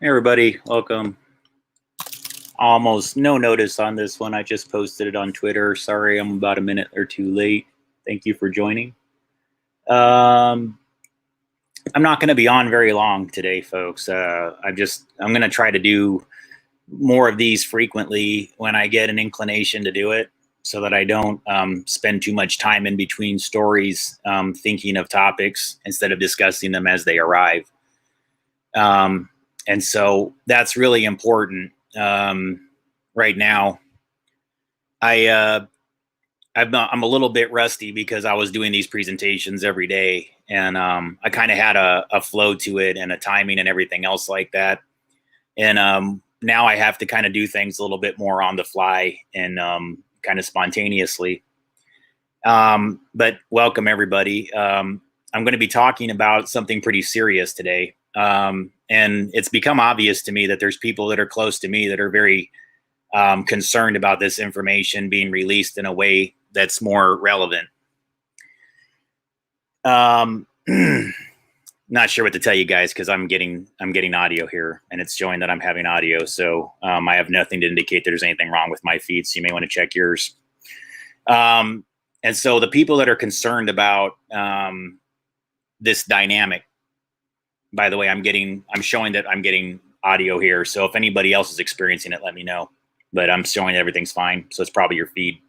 Hey everybody, welcome. Almost no notice on this one. I just posted it on Twitter. Sorry, I'm about a minute or two late. Thank you for joining. I'm not going to be on very long today, folks. I'm going to try to do more of these frequently when I get an inclination to do it, so that I don't spend too much time in between stories thinking of topics instead of discussing them as they arrive. And so that's really important right now. I'm a little bit rusty because I was doing these presentations every day, and I kind of had a flow to it and a timing and everything else like that. And now I have to kind of do things a little bit more on the fly and kind of spontaneously. But welcome everybody. I'm going to be talking about something pretty serious today. And it's become obvious to me that there's people that are close to me that are very concerned about this information being released in a way that's more relevant. Not sure what to tell you guys because I'm getting audio here, and it's showing that I'm having audio. So I have nothing to indicate there's anything wrong with my feed. So you may want to check yours. And so the people that are concerned about this dynamic. By the way, I'm showing that I'm getting audio here. So if anybody else is experiencing it, let me know. But I'm showing that everything's fine. So it's probably your feed.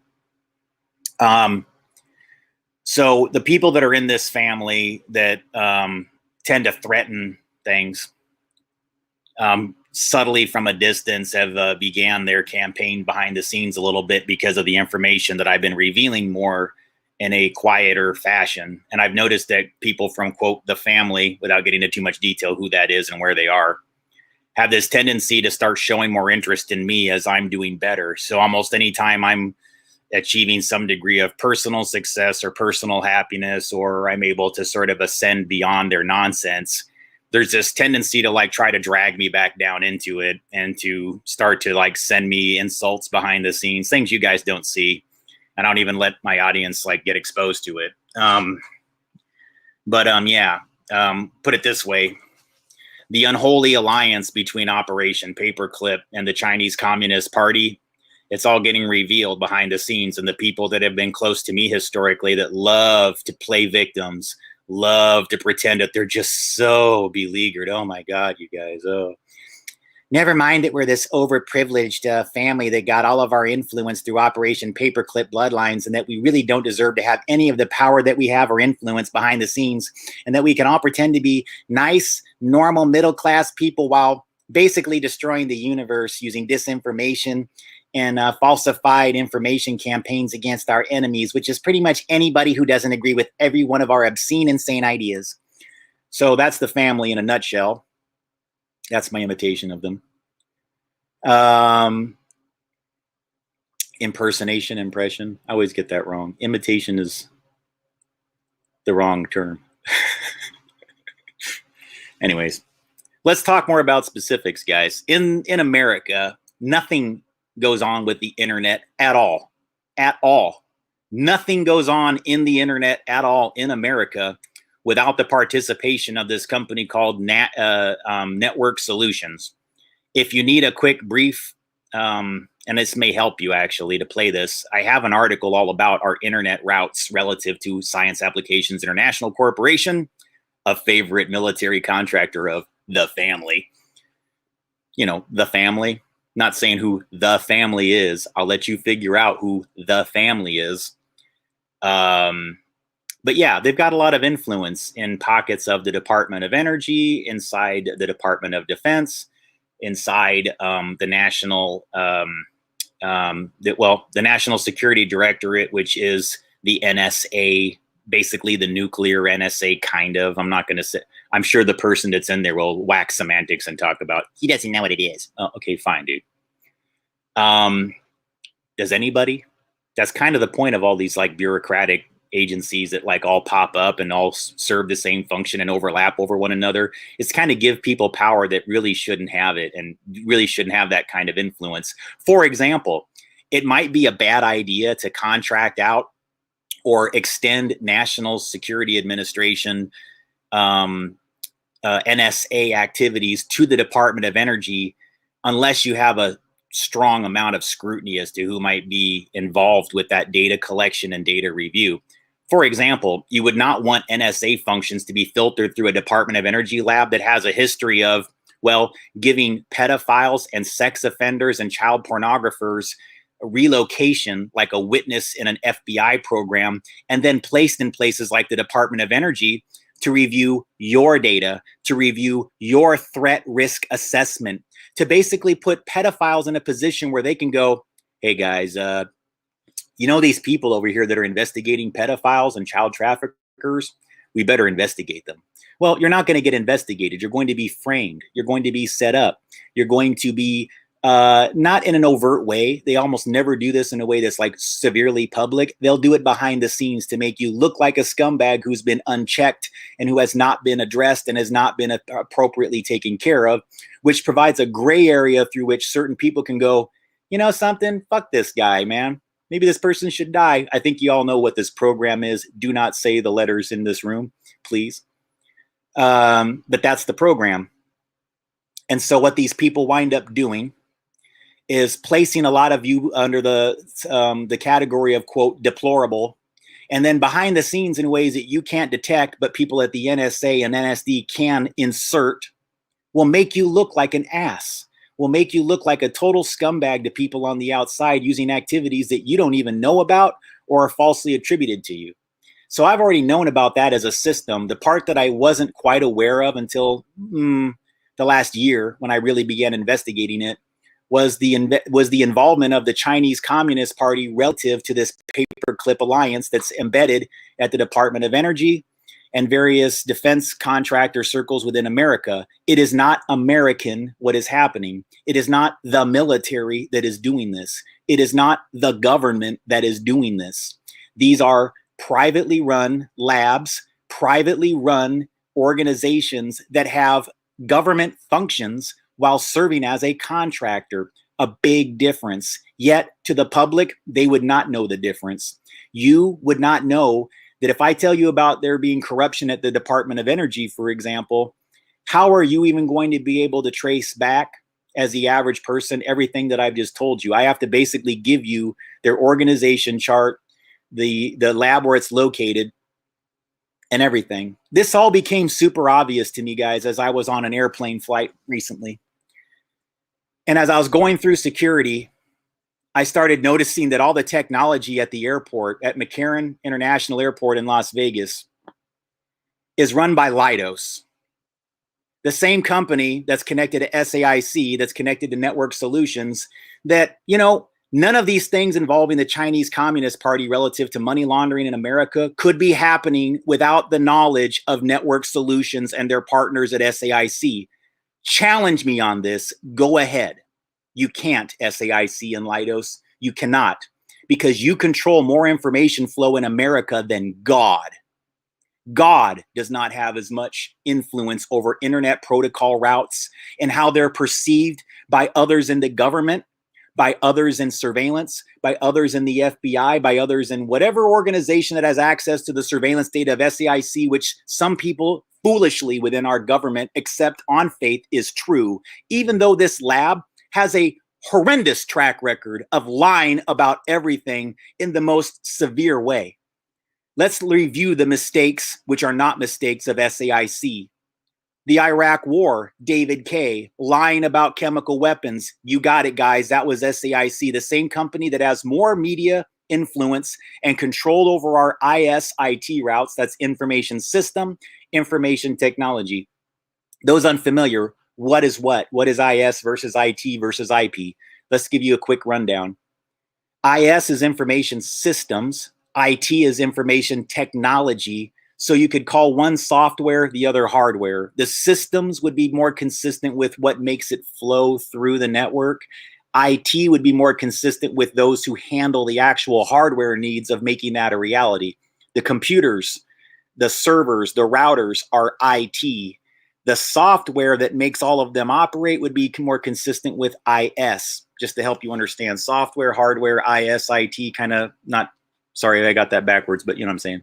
So the people that are in this family that tend to threaten things subtly from a distance have began their campaign behind the scenes a little bit because of the information that I've been revealing more in a quieter fashion. And I've noticed that people from, quote, the family, without getting into too much detail who that is and where they are, have this tendency to start showing more interest in me as I'm doing better. So almost anytime I'm achieving some degree of personal success or personal happiness, or I'm able to sort of ascend beyond their nonsense, there's this tendency to like try to drag me back down into it and to start to like send me insults behind the scenes, things you guys don't see. I don't even let my audience like get exposed to it. Put it this way. The unholy alliance between Operation Paperclip and the Chinese Communist Party, it's all getting revealed behind the scenes. And the people that have been close to me historically that love to play victims, love to pretend that they're just so beleaguered. Oh my God, you guys. Oh. Never mind that we're this overprivileged family that got all of our influence through Operation Paperclip bloodlines, and that we really don't deserve to have any of the power that we have or influence behind the scenes, and that we can all pretend to be nice, normal, middle-class people while basically destroying the universe using disinformation and falsified information campaigns against our enemies, which is pretty much anybody who doesn't agree with every one of our obscene, insane ideas. So that's the family in a nutshell. That's my imitation of them. Impersonation, impression. I always get that wrong. Imitation is the wrong term. Anyways, let's talk more about specifics, guys. In America, nothing goes on with the internet at all. At all. Nothing goes on in the internet at all in America without the participation of this company called Network Solutions. If you need a quick brief, and this may help you actually to play this, I have an article all about our internet routes relative to Science Applications International Corporation, a favorite military contractor of the family. You know, the family. Not saying who the family is. I'll let you figure out who the family is. But yeah, they've got a lot of influence in pockets of the Department of Energy, inside the Department of Defense, inside the National Security Directorate, which is the NSA, basically the nuclear NSA, kind of. I'm not going to say. I'm sure the person that's in there will wax semantics and talk about he doesn't know what it is. Oh, okay, fine, dude. Does anybody? That's kind of the point of all these like bureaucratic agencies that like all pop up and all serve the same function and overlap over one another. It's kind of give people power that really shouldn't have it and really shouldn't have that kind of influence. For example, it might be a bad idea to contract out or extend National Security Administration NSA activities to the Department of Energy unless you have a strong amount of scrutiny as to who might be involved with that data collection and data review. For example, you would not want NSA functions to be filtered through a Department of Energy lab that has a history of, well, giving pedophiles and sex offenders and child pornographers relocation like a witness in an FBI program, and then placed in places like the Department of Energy to review your data, to review your threat risk assessment, to basically put pedophiles in a position where they can go, hey guys, you know these people over here that are investigating pedophiles and child traffickers? We better investigate them. Well, you're not going to get investigated. You're going to be framed. You're going to be set up. You're going to be not in an overt way. They almost never do this in a way that's like severely public. They'll do it behind the scenes to make you look like a scumbag who's been unchecked and who has not been addressed and has not been appropriately taken care of, which provides a gray area through which certain people can go, you know something, fuck this guy, man. Maybe this person should die. I think you all know what this program is. Do not say the letters in this room, please. But that's the program. And so what these people wind up doing is placing a lot of you under the category of, quote, deplorable, and then behind the scenes in ways that you can't detect, but people at the NSA and NSD can insert, will make you look like an ass, will make you look like a total scumbag to people on the outside using activities that you don't even know about or are falsely attributed to you. So I've already known about that as a system. The part that I wasn't quite aware of until the last year when I really began investigating it was the involvement of the Chinese Communist Party relative to this Paperclip alliance that's embedded at the Department of Energy and various defense contractor circles within America. It is not American what is happening. It is not the military that is doing this. It is not the government that is doing this. These are privately run labs, privately run organizations that have government functions while serving as a contractor. A big difference. Yet to the public, they would not know the difference. You would not know that if I tell you about there being corruption at the Department of Energy, for example, how are you even going to be able to trace back as the average person everything that I've just told you? I have to basically give you their organization chart, the lab where it's located, and everything. This all became super obvious to me, guys, as I was on an airplane flight recently. And as I was going through security, I started noticing that all the technology at the airport, at McCarran International Airport in Las Vegas, is run by Leidos, the same company that's connected to SAIC, that's connected to Network Solutions, that, you know, none of these things involving the Chinese Communist Party relative to money laundering in America could be happening without the knowledge of Network Solutions and their partners at SAIC. Challenge me on this. Go ahead. You can't, SAIC and Leidos. You cannot, because you control more information flow in America than God. God does not have as much influence over internet protocol routes and how they're perceived by others in the government, by others in surveillance, by others in the FBI, by others in whatever organization that has access to the surveillance data of SAIC, which some people foolishly within our government accept on faith is true, even though this lab has a horrendous track record of lying about everything in the most severe way. Let's review the mistakes, which are not mistakes, of SAIC. The Iraq War, David K. lying about chemical weapons. You got it, guys. That was SAIC, the same company that has more media influence and control over our IS-IT routes. That's information system, information technology. Those unfamiliar, what is what? What is IS versus IT versus IP? Let's give you a quick rundown. IS is information systems. IT is information technology. So you could call one software, the other hardware. The systems would be more consistent with what makes it flow through the network. IT would be more consistent with those who handle the actual hardware needs of making that a reality. The computers, the servers, the routers are IT. The software that makes all of them operate would be more consistent with IS, just to help you understand. Software, hardware, IS, IT, kind of not, sorry, I got that backwards, but you know what I'm saying.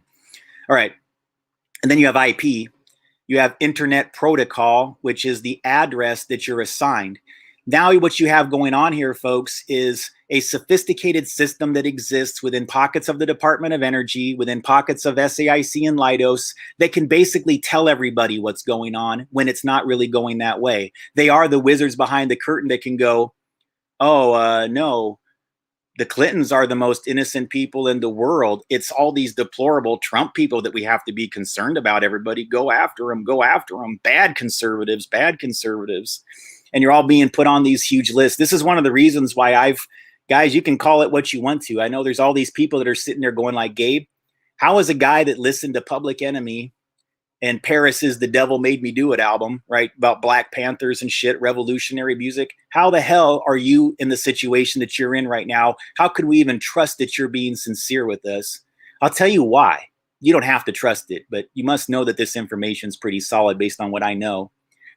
All right. And then you have IP. You have internet protocol, which is the address that you're assigned. Now what you have going on here, folks, is a sophisticated system that exists within pockets of the Department of Energy, within pockets of SAIC and Leidos, that can basically tell everybody what's going on when it's not really going that way. They are the wizards behind the curtain that can go, oh, no, the Clintons are the most innocent people in the world. It's all these deplorable Trump people that we have to be concerned about. Everybody go after them, go after them. Bad conservatives, bad conservatives. And you're all being put on these huge lists. This is one of the reasons why guys, you can call it what you want to. I know there's all these people that are sitting there going like, Gabe, how is a guy that listened to Public Enemy and Paris's The Devil Made Me Do It album, right, about Black Panthers and shit, revolutionary music, how the hell are you in the situation that you're in right now? How could we even trust that you're being sincere with us? I'll tell you why. You don't have to trust it, but you must know that this information is pretty solid based on what I know.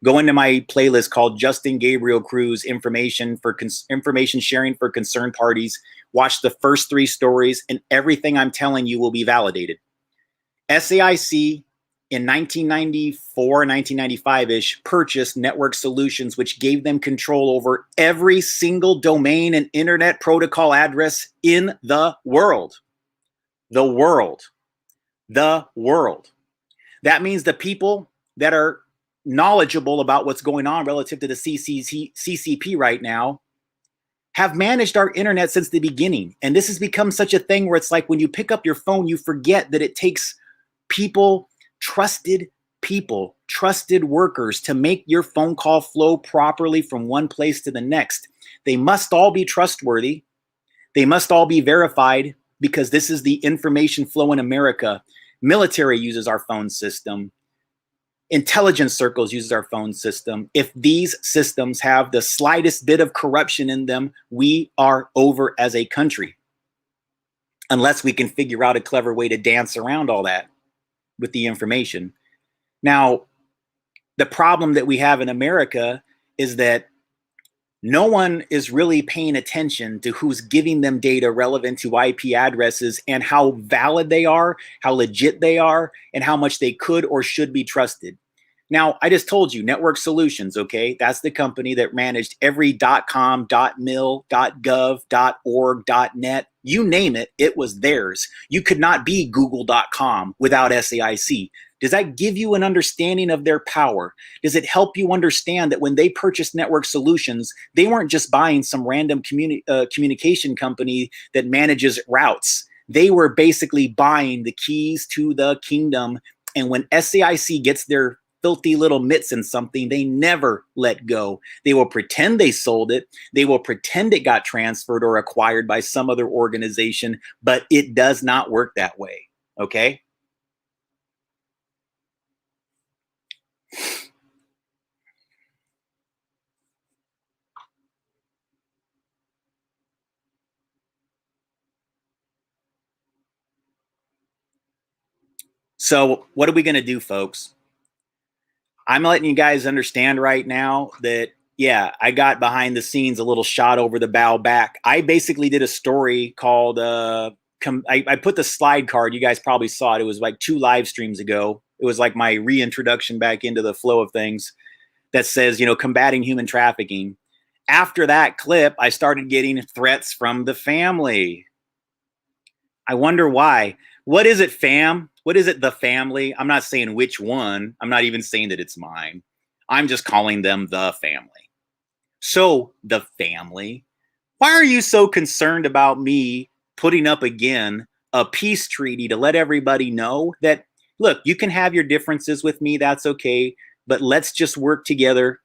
Go into my playlist called Justin Gabriel Cruz Information Sharing for Concerned Parties. Watch the first 3 stories, and everything I'm telling you will be validated. SAIC in 1994, 1995-ish, purchased Network Solutions, which gave them control over every single domain and internet protocol address in the world. The world. The world. That means the people that are knowledgeable about what's going on relative to the CCP right now have managed our internet since the beginning. And this has become such a thing where it's like when you pick up your phone, you forget that it takes people, trusted workers to make your phone call flow properly from one place to the next. They must all be trustworthy. They must all be verified because this is the information flow in America. Military uses our phone system. Intelligence circles uses our phone system. If these systems have the slightest bit of corruption in them, we are over as a country. Unless we can figure out a clever way to dance around all that with the information. Now, the problem that we have in America is that no one is really paying attention to who's giving them data relevant to IP addresses and how valid they are, how legit they are, and how much they could or should be trusted. Now, I just told you, Network Solutions, okay? That's the company that managed every .com, .mil, .gov, .org, .net. You name it, it was theirs. You could not be Google.com without SAIC. Does that give you an understanding of their power? Does it help you understand that when they purchased Network Solutions, they weren't just buying some random communication company that manages routes? They were basically buying the keys to the kingdom. And when SAIC gets their filthy little mitts in something, they never let go. They will pretend they sold it. They will pretend it got transferred or acquired by some other organization, but it does not work that way, okay? So what are we going to do, folks? I'm letting you guys understand right now that, yeah, I got behind the scenes a little shot over the bow back. I basically did a story called, I put the slide card. You guys probably saw it. It was like 2 live streams ago. It was like my reintroduction back into the flow of things that says, combating human trafficking. After that clip, I started getting threats from the family. I wonder why. What is it, fam? What is it, the family? I'm not saying which one. I'm not even saying that it's mine. I'm just calling them the family. So, the family, why are you so concerned about me putting up again a peace treaty to let everybody know that, look, you can have your differences with me, that's okay, but let's just work together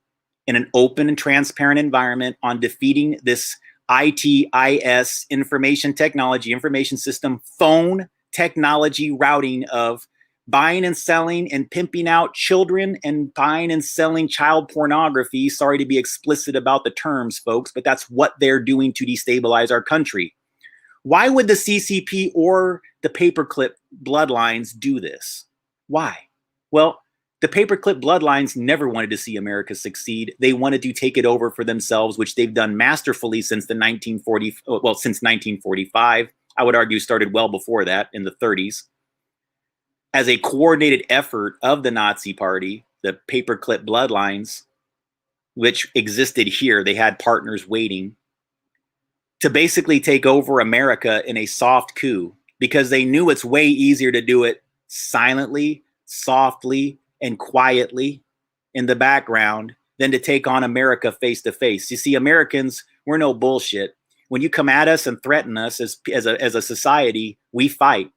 in an open and transparent environment on defeating this ITIS, information technology, information system, phone technology routing of buying and selling and pimping out children and buying and selling child pornography. Sorry to be explicit about the terms, folks, but that's what they're doing to destabilize our country. Why would the CCP or the Paperclip bloodlines do this? Why? Well, the Paperclip bloodlines never wanted to see America succeed. They wanted to take it over for themselves, which they've done masterfully since since 1945. I would argue started well before that in the 30s. as a coordinated effort of the Nazi Party, the Paperclip bloodlines, which existed here. They had partners waiting to basically take over America in a soft coup, because they knew it's way easier to do it silently, softly, and quietly in the background than to take on America face to face. You see, Americans, we're no bullshit. When you come at us and threaten us as a society, we fight,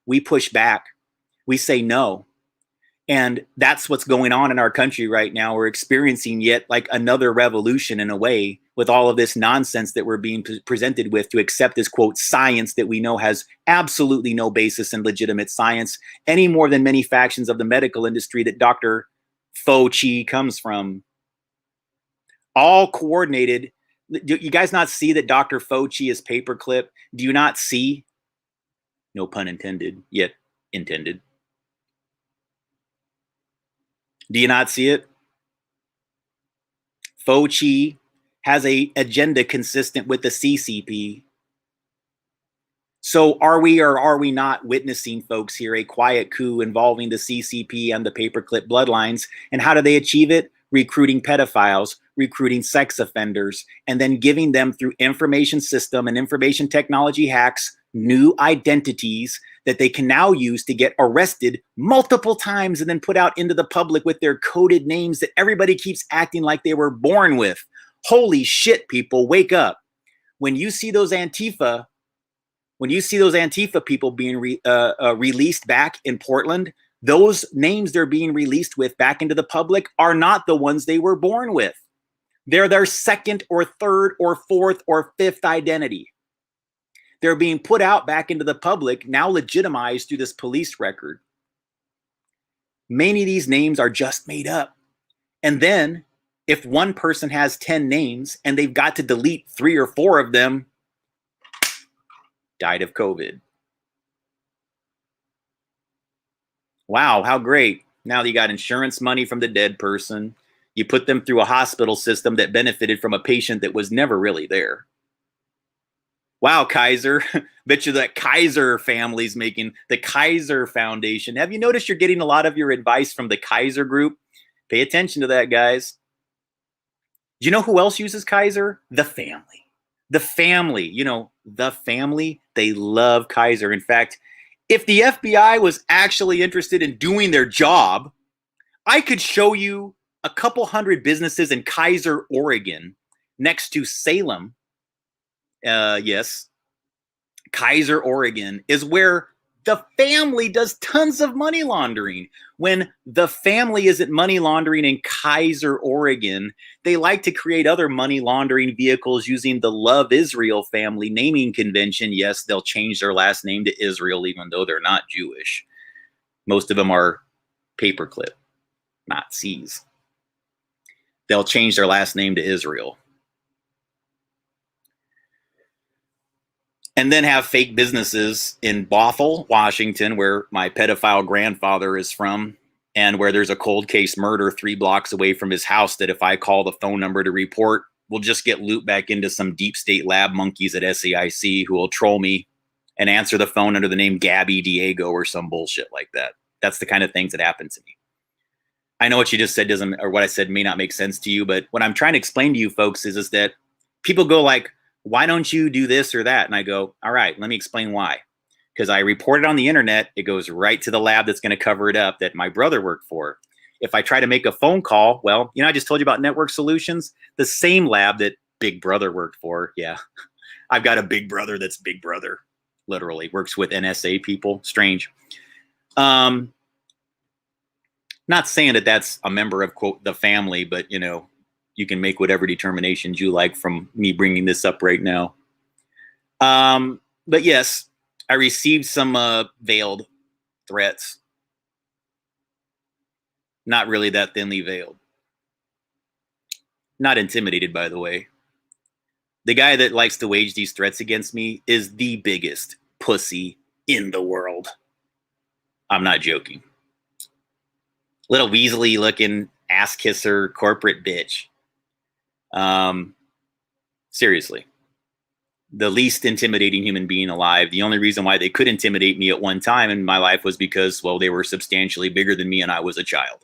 we push back, we say no. And that's what's going on in our country right now. We're experiencing yet like another revolution in a way, with all of this nonsense that we're being presented with to accept this, quote, science that we know has absolutely no basis in legitimate science, any more than many factions of the medical industry that Dr. Fauci comes from. All coordinated. Do you guys not see that Dr. Fauci is Paperclip? Do you not see? No pun intended, yet intended. Do you not see it? Fauci has an agenda consistent with the CCP. So are we or are we not witnessing, folks, here a quiet coup involving the CCP and the Paperclip bloodlines? And how do they achieve it? Recruiting pedophiles, recruiting sex offenders, and then giving them, through information system and information technology hacks, new identities that they can now use to get arrested multiple times and then put out into the public with their coded names that everybody keeps acting like they were born with. Holy shit, people, wake up. When you see those Antifa people being released back in Portland, those names they're being released with back into the public are not the ones they were born with. They're their second or third or fourth or fifth identity. They're being put out back into the public, now legitimized through this police record. Many of these names are just made up. And then if one person has 10 names and they've got to delete 3 or 4 of them, died of COVID. Wow, how great. Now you got insurance money from the dead person. You put them through a hospital system that benefited from a patient that was never really there. Wow, Kaiser. Bet you that Kaiser family's making the Kaiser Foundation. Have you noticed you're getting a lot of your advice from the Kaiser group? Pay attention to that, guys. Do you know who else uses Kaiser? The family. The family, the family, they love Kaiser. In fact, if the FBI was actually interested in doing their job, I could show you a couple hundred businesses in Kaiser, Oregon, next to Salem. Yes, Kaiser, Oregon is where the family does tons of money laundering. When the family isn't money laundering in Kaiser, Oregon, they like to create other money laundering vehicles using the Love Israel family naming convention. Yes, they'll change their last name to Israel, even though they're not Jewish. Most of them are Paperclip Nazis. They'll change their last name to Israel. And then have fake businesses in Bothell, Washington, where my pedophile grandfather is from, and where there's a cold case murder 3 blocks away from his house that if I call the phone number to report, we'll just get looped back into some deep state lab monkeys at SAIC who will troll me and answer the phone under the name Gabby Diego or some bullshit like that. That's the kind of things that happen to me. I know what you just said doesn't, or what I said may not make sense to you, but what I'm trying to explain to you folks is that people go like, why don't you do this or that? And I go, all right, let me explain why. Because I report it on the internet, it goes right to the lab that's going to cover it up that my brother worked for. If I try to make a phone call, well, I just told you about Network Solutions, the same lab that Big Brother worked for. Yeah, I've got a big brother that's Big Brother, literally works with NSA people. Strange. Not saying that that's a member of, quote, the family, but, you can make whatever determinations you like from me bringing this up right now. But yes, I received some veiled threats. Not really that thinly veiled. Not intimidated, by the way. The guy that likes to wage these threats against me is the biggest pussy in the world. I'm not joking. Little Weasley looking ass kisser corporate bitch. Seriously, the least intimidating human being alive. The only reason why they could intimidate me at one time in my life was because, well, they were substantially bigger than me and I was a child.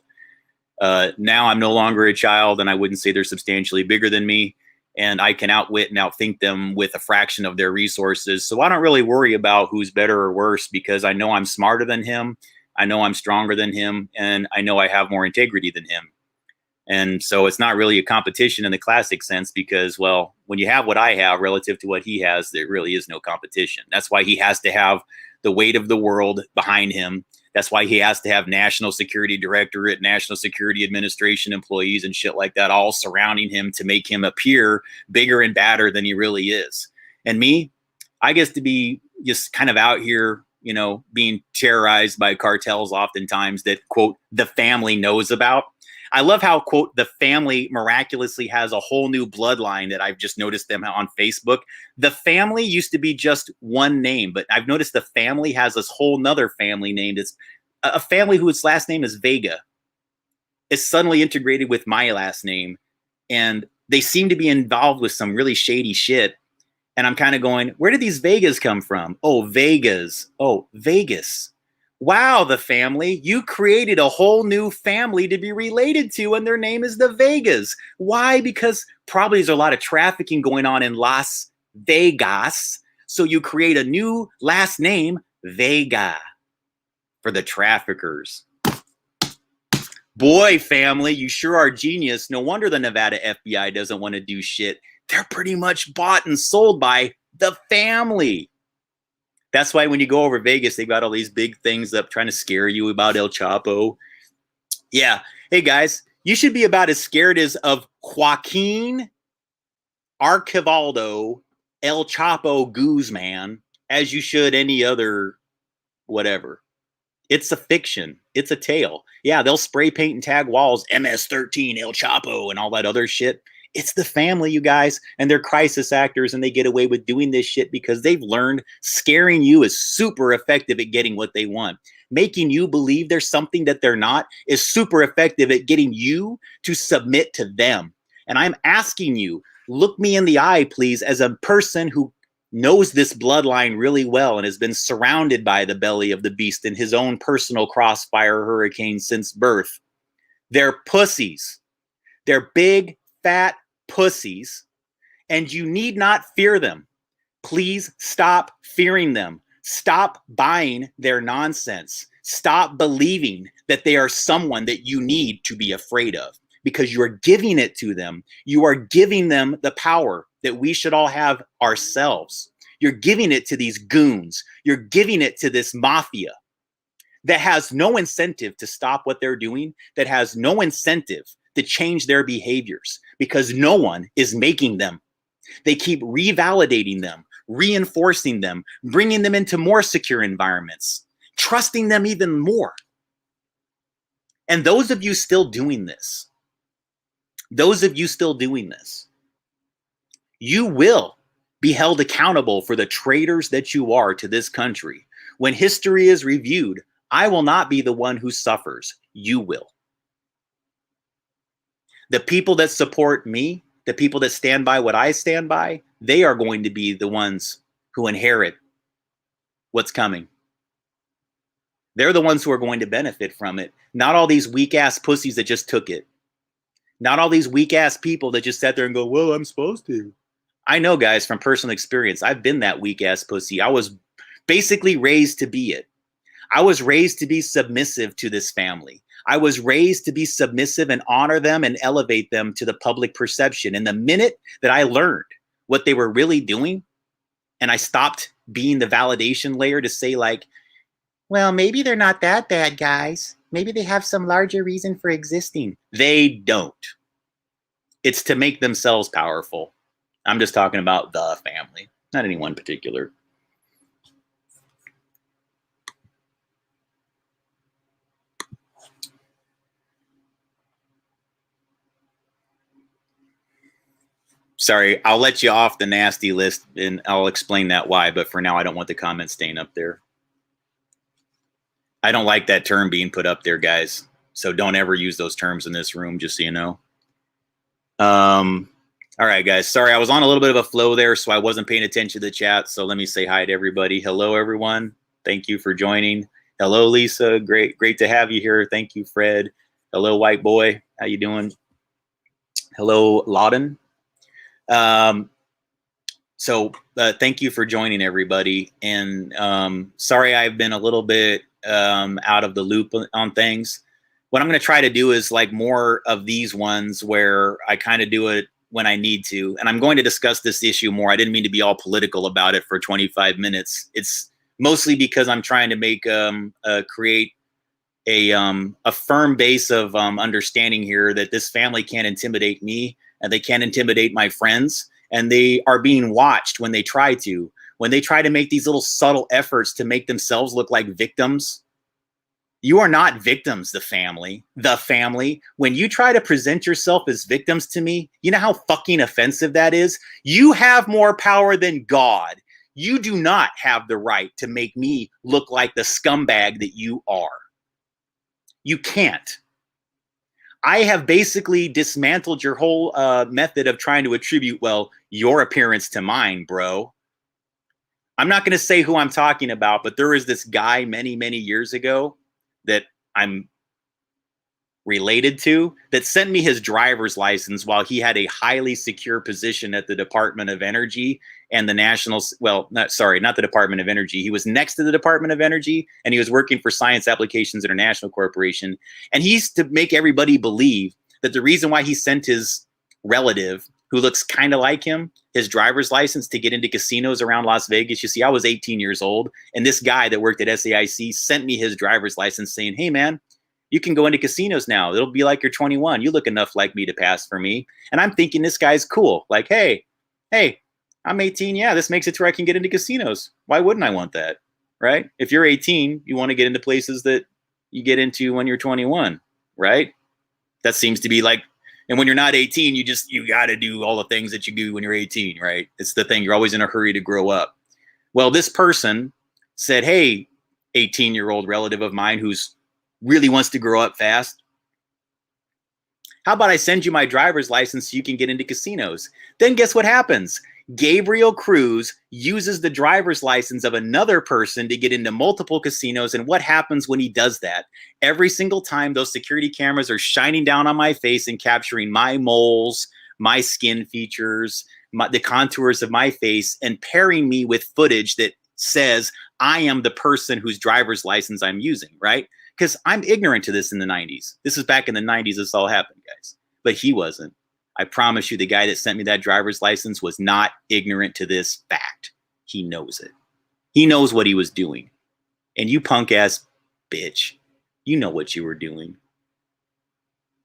Now I'm no longer a child, and I wouldn't say they're substantially bigger than me, and I can outwit and outthink them with a fraction of their resources. So I don't really worry about who's better or worse, because I know I'm smarter than him, I know I'm stronger than him, and I know I have more integrity than him. And so it's not really a competition in the classic sense, because, well, when you have what I have relative to what he has, there really is no competition. That's why he has to have the weight of the world behind him. That's why he has to have National Security Directorate, National Security Administration employees and shit like that all surrounding him to make him appear bigger and badder than he really is. And me, I guess to be just kind of out here, you know, being terrorized by cartels oftentimes that, quote, the family knows about. I love how, quote, the family miraculously has a whole new bloodline that I've just noticed them on Facebook. The family used to be just one name, but I've noticed the family has this whole nother family name. It's a family whose last name is Vega. It's suddenly integrated with my last name, and they seem to be involved with some really shady shit. And I'm kind of going, where did these Vegas come from? Oh, Vegas. Oh, Vegas. Wow, the family. You created a whole new family to be related to, and their name is the Vegas. Why? Because probably there's a lot of trafficking going on in Las Vegas. So you create a new last name, Vega, for the traffickers. Boy, family, you sure are genius. No wonder the Nevada FBI doesn't want to do shit. They're pretty much bought and sold by the family. That's why when you go over Vegas, they got all these big things up trying to scare you about El Chapo. Yeah. Hey, guys, you should be about as scared as of Joaquin Archivaldo El Chapo Guzman as you should any other whatever. It's a fiction. It's a tale. Yeah, they'll spray paint and tag walls, MS-13, El Chapo, and all that other shit. It's the family, you guys, and they're crisis actors, and they get away with doing this shit because they've learned scaring you is super effective at getting what they want. Making you believe there's something that they're not is super effective at getting you to submit to them. And I'm asking you, look me in the eye, please, as a person who knows this bloodline really well and has been surrounded by the belly of the beast in his own personal crossfire hurricane since birth. They're pussies. They're big, fat pussies, and you need not fear them. Please stop fearing them. Stop buying their nonsense. Stop believing that they are someone that you need to be afraid of, because you are giving it to them. You are giving them the power that we should all have ourselves. You're giving it to these goons. You're giving it to this mafia that has no incentive to stop what they're doing, that has no incentive to change their behaviors, because no one is making them. They keep revalidating them, reinforcing them, bringing them into more secure environments, trusting them even more. And those of you still doing this, you will be held accountable for the traitors that you are to this country. When history is reviewed, I will not be the one who suffers. You will. The people that support me, the people that stand by what I stand by, they are going to be the ones who inherit what's coming. They're the ones who are going to benefit from it. Not all these weak-ass pussies that just took it. Not all these weak-ass people that just sat there and go, well, I'm supposed to. I know, guys, from personal experience, I've been that weak-ass pussy. I was basically raised to be it. I was raised to be submissive to this family. I was raised to be submissive and honor them and elevate them to the public perception. And the minute that I learned what they were really doing, and I stopped being the validation layer to say, like, well, maybe they're not that bad, guys. Maybe they have some larger reason for existing. They don't. It's to make themselves powerful. I'm just talking about the family, not any one particular. Sorry, I'll let you off the nasty list, and I'll explain that why, but for now, I don't want the comment staying up there. I don't like that term being put up there, guys, so don't ever use those terms in this room, just so you know. All All right, guys. Sorry, I was on a little bit of a flow there, so I wasn't paying attention to the chat. So let me say hi to everybody. Hello, everyone. Thank you for joining. Hello, Lisa. Great to have you here. Thank you, Fred. Hello, white boy. How you doing? Hello, Lauden. Thank you for joining, everybody. And sorry, I've been a little bit out of the loop on things. What I'm going to try to do is like more of these ones where I kind of do it when I need to. And I'm going to discuss this issue more. I didn't mean to be all political about it for 25 minutes. It's mostly because I'm trying to make create a firm base of understanding here that this family can't intimidate me and they can't intimidate my friends. And they are being watched when they try to. When they try to make these little subtle efforts to make themselves look like victims. You are not victims, the family. When you try to present yourself as victims to me, you know how fucking offensive that is? You have more power than God. You do not have the right to make me look like the scumbag that you are. You can't. I have basically dismantled your whole method of trying to attribute, well, your appearance to mine, bro. I'm not going to say who I'm talking about, but there was this guy many, many years ago that I'm related to that sent me his driver's license while he had a highly secure position at the Department of Energy and the National, well, not the Department of Energy. He was next to the Department of Energy and he was working for Science Applications International Corporation. And he used to make everybody believe that the reason why he sent his relative, who looks kind of like him, his driver's license to get into casinos around Las Vegas. You see, I was 18 years old, and this guy that worked at SAIC sent me his driver's license saying, hey, man, you can go into casinos now. It'll be like you're 21. You look enough like me to pass for me. And I'm thinking this guy's cool. Like, hey, I'm 18. Yeah, this makes it to where I can get into casinos. Why wouldn't I want that, right? If you're 18, you want to get into places that you get into when you're 21, right? That seems to be like, and when you're not 18, you got to do all the things that you do when you're 18, right? It's the thing. You're always in a hurry to grow up. Well, this person said, hey, 18-year-old relative of mine who's really wants to grow up fast, how about I send you my driver's license so you can get into casinos? Then guess what happens? Gabriel Cruz uses the driver's license of another person to get into multiple casinos. And what happens when he does that? Every single time those security cameras are shining down on my face and capturing my moles, my skin features, the contours of my face, and pairing me with footage that says I am the person whose driver's license I'm using, right? Because I'm ignorant to this in the 90s. This is back in the 90s this all happened, guys. But he wasn't. I promise you, the guy that sent me that driver's license was not ignorant to this fact. He knows it. He knows what he was doing. And you punk ass bitch, you know what you were doing.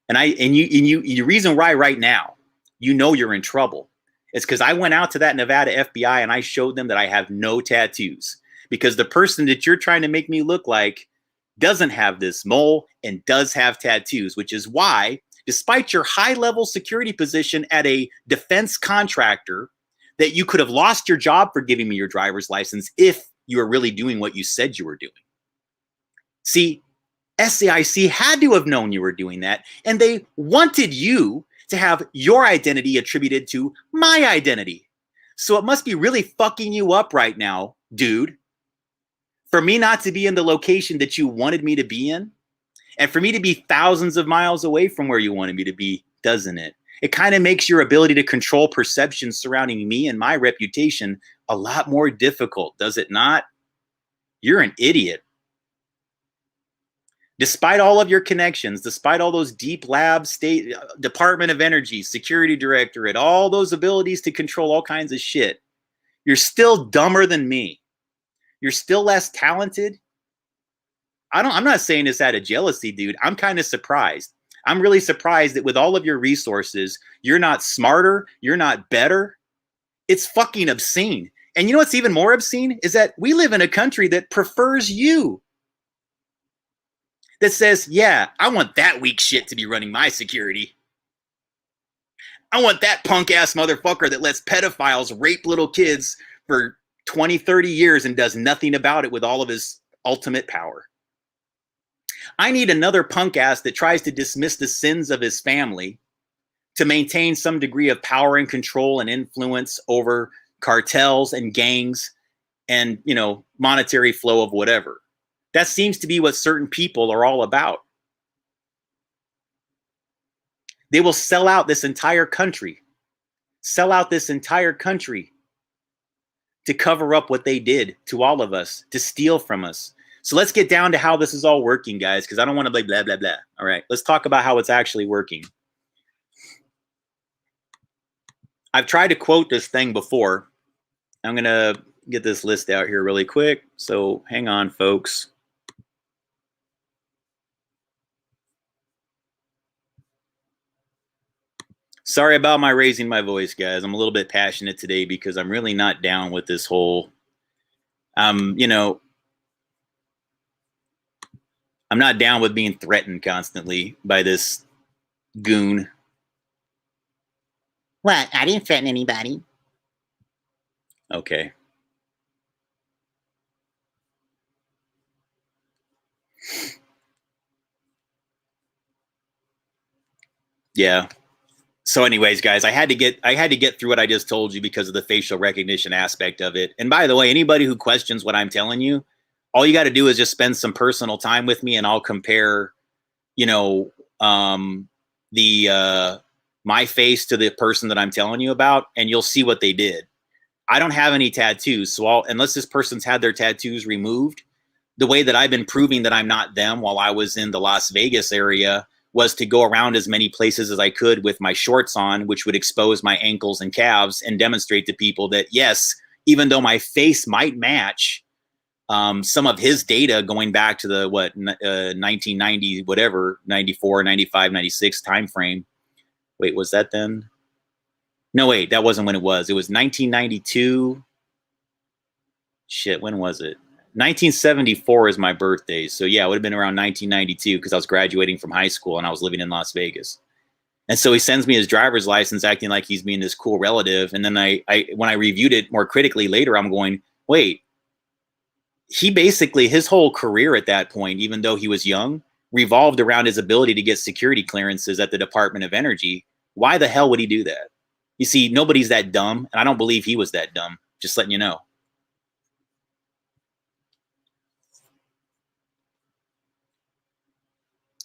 The reason why right now you know you're in trouble is because I went out to that Nevada FBI and I showed them that I have no tattoos. Because the person that you're trying to make me look like doesn't have this mole and does have tattoos, which is why, despite your high-level security position at a defense contractor, that you could have lost your job for giving me your driver's license if you were really doing what you said you were doing. See, SAIC had to have known you were doing that, and they wanted you to have your identity attributed to my identity. So it must be really fucking you up right now, dude, for me not to be in the location that you wanted me to be in. And for me to be thousands of miles away from where you wanted me to be, doesn't it? It kind of makes your ability to control perceptions surrounding me and my reputation a lot more difficult, does it not? You're an idiot. Despite all of your connections, despite all those deep lab, state, Department of Energy, Security Directorate, all those abilities to control all kinds of shit, you're still dumber than me. You're still less talented. I'm not saying this out of jealousy, dude. I'm kind of surprised. I'm really surprised that with all of your resources, you're not smarter, you're not better. It's fucking obscene. And you know what's even more obscene is that we live in a country that prefers you. That says, yeah, I want that weak shit to be running my security. I want that punk ass motherfucker that lets pedophiles rape little kids for 20, 30 years and does nothing about it with all of his ultimate power. I need another punk ass that tries to dismiss the sins of his family to maintain some degree of power and control and influence over cartels and gangs and, you know, monetary flow of whatever. That seems to be what certain people are all about. They will sell out this entire country, to cover up what they did to all of us, to steal from us. So let's get down to how this is all working, guys, because I don't want to be blah, blah, blah. All right, let's talk about how it's actually working. I've tried to quote this thing before. I'm going to get this list out here really quick. So hang on, folks. Sorry about my raising my voice, guys. I'm a little bit passionate today because I'm really not down with this whole, you know, I'm not down with being threatened constantly by this goon. What? I didn't threaten anybody. Okay. Yeah. So anyways, guys, I had to get through what I just told you because of the facial recognition aspect of it. And by the way, anybody who questions what I'm telling you, all you got to do is just spend some personal time with me and I'll compare, you know, my face to the person that I'm telling you about, and you'll see what they did. I don't have any tattoos, so unless this person's had their tattoos removed, the way that I've been proving that I'm not them while I was in the Las Vegas area was to go around as many places as I could with my shorts on, which would expose my ankles and calves and demonstrate to people that, yes, even though my face might match some of his data going back to the 1990 whatever, 94, 95, 96 time frame. Wait, was that then? No, wait, that wasn't when it was. It was 1992. Shit, when was it? 1974 is my birthday. So yeah, it would have been around 1992 because I was graduating from high school and I was living in Las Vegas. And so he sends me his driver's license acting like he's being this cool relative. And then when I reviewed it more critically later, I'm going, wait, he basically, his whole career at that point, even though he was young, revolved around his ability to get security clearances at the Department of Energy. Why the hell would he do that? You see, nobody's that dumb, and I don't believe he was that dumb. Just letting you know.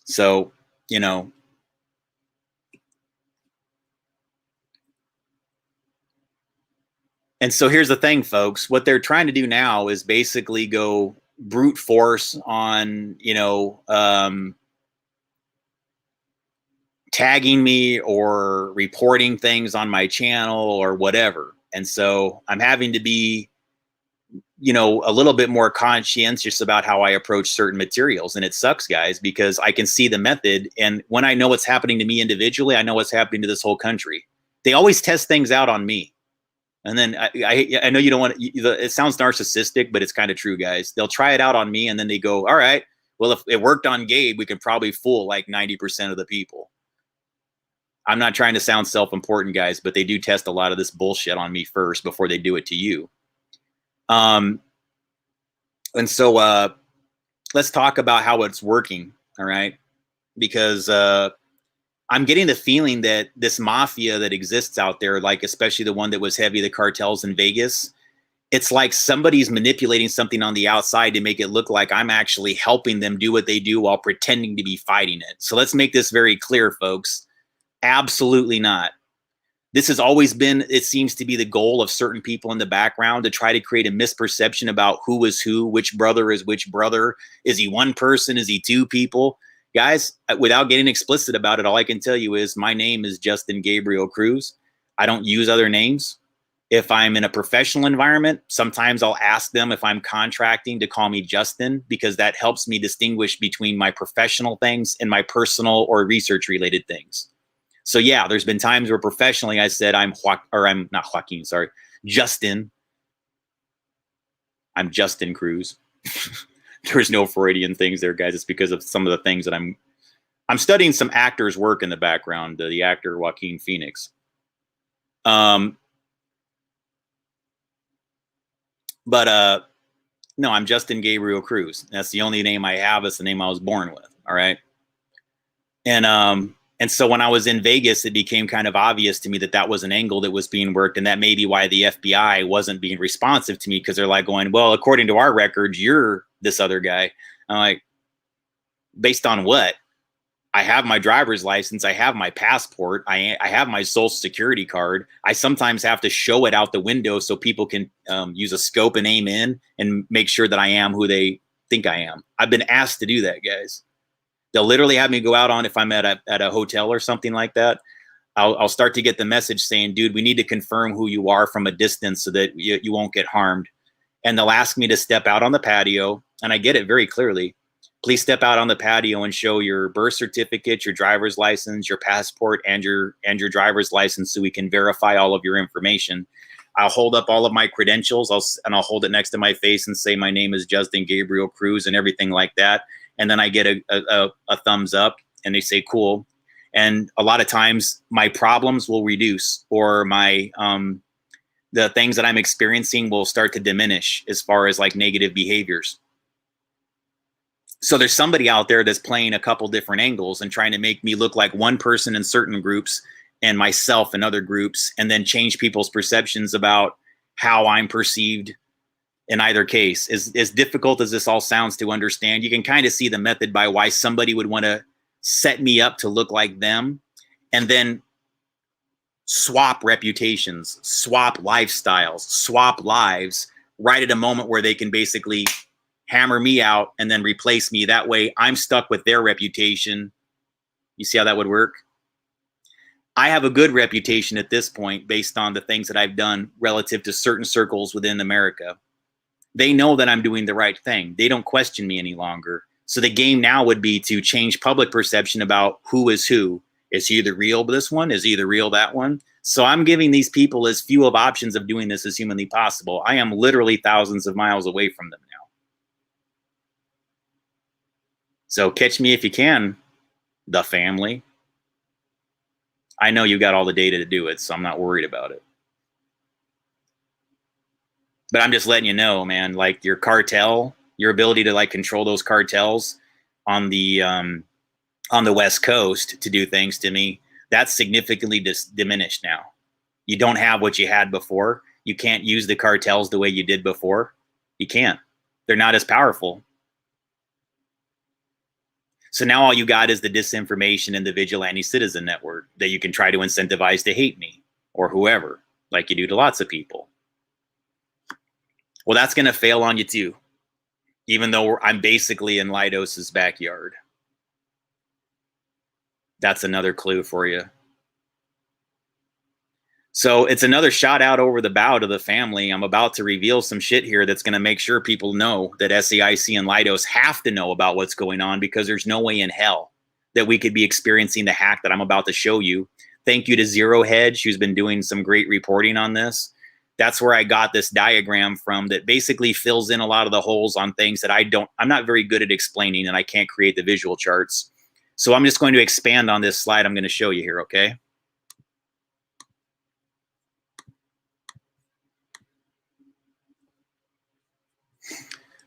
So, you know, and so here's the thing, folks. What they're trying to do now is basically go brute force on, you know, tagging me or reporting things on my channel or whatever. And so I'm having to be, you know, a little bit more conscientious about how I approach certain materials. And it sucks, guys, because I can see the method. And when I know what's happening to me individually, I know what's happening to this whole country. They always test things out on me. And then I know you don't want to, it sounds narcissistic, but it's kind of true, guys. They'll try it out on me and then they go, all right, well, if it worked on Gabe, we can probably fool like 90% of the people. I'm not trying to sound self-important, guys, but they do test a lot of this bullshit on me first before they do it to you. And so let's talk about how it's working, all right? Because I'm getting the feeling that this mafia that exists out there, like especially the one that was heavy, the cartels in Vegas, it's like somebody's manipulating something on the outside to make it look like I'm actually helping them do what they do while pretending to be fighting it. So let's make this very clear, folks. Absolutely not. This has always been, it seems to be the goal of certain people in the background to try to create a misperception about who is who, which brother is which brother. Is he one person? Is he two people? Guys, without getting explicit about it, all I can tell you is my name is Justin Gabriel Cruz. I don't use other names. If I'm in a professional environment, sometimes I'll ask them if I'm contracting to call me Justin, because that helps me distinguish between my professional things and my personal or research related things. So yeah, there's been times where professionally I said I'm not Joaquin, sorry, Justin. I'm Justin Cruz. There's no Freudian things there, guys. It's because of some of the things that I'm studying some actors' work in the background, the actor Joaquin Phoenix. But no, I'm Justin Gabriel Cruz. That's the only name I have. It's the name I was born with. All right. And And so when I was in Vegas, it became kind of obvious to me that that was an angle that was being worked. And that may be why the FBI wasn't being responsive to me, because they're like going, well, according to our records, you're this other guy. I'm like, based on what? I have my driver's license. I have my passport. I have my social security card. I sometimes have to show it out the window so people can use a scope and aim in and make sure that I am who they think I am. I've been asked to do that, guys. They'll literally have me go out on, if I'm at a hotel or something like that, I'll start to get the message saying, dude, we need to confirm who you are from a distance so that you won't get harmed. And they'll ask me to step out on the patio, and I get it very clearly. Please step out on the patio and show your birth certificate, your driver's license, your passport, and your driver's license so we can verify all of your information. I'll hold up all of my credentials, I'll hold it next to my face and say my name is Justin Gabriel Cruz and everything like that. And then I get a thumbs up, and they say, cool. And a lot of times my problems will reduce, or my the things that I'm experiencing will start to diminish as far as like negative behaviors. So there's somebody out there that's playing a couple different angles and trying to make me look like one person in certain groups and myself in other groups, and then change people's perceptions about how I'm perceived in either case. As difficult as this all sounds to understand, you can kind of see the method by why somebody would want to set me up to look like them, and then swap reputations, swap lifestyles, swap lives right at a moment where they can basically hammer me out and then replace me. That way I'm stuck with their reputation. You see how that would work? I have a good reputation at this point based on the things that I've done relative to certain circles within America. They know that I'm doing the right thing. They don't question me any longer. So the game now would be to change public perception about who is who. Is he the real this one? Is he the real that one? So I'm giving these people as few of options of doing this as humanly possible. I am literally thousands of miles away from them now. So catch me if you can, the family. I know you got all the data to do it, so I'm not worried about it. But I'm just letting you know, man, like your cartel, your ability to like control those cartels on the West Coast to do things to me, that's significantly diminished now. You don't have what you had before. You can't use the cartels the way you did before. You can't. They're not as powerful. So now all you got is the disinformation and the vigilante citizen network that you can try to incentivize to hate me or whoever, like you do to lots of people. Well, that's going to fail on you too, even though I'm basically in Leidos' backyard. That's another clue for you. So it's another shot out over the bow to the family. I'm about to reveal some shit here that's going to make sure people know that SAIC and Leidos have to know about what's going on, because there's no way in hell that we could be experiencing the hack that I'm about to show you. Thank you to Zero Hedge, who's been doing some great reporting on this. That's where I got this diagram from that basically fills in a lot of the holes on things that I'm not very good at explaining, and I can't create the visual charts. So I'm just going to expand on this slide I'm going to show you here, okay?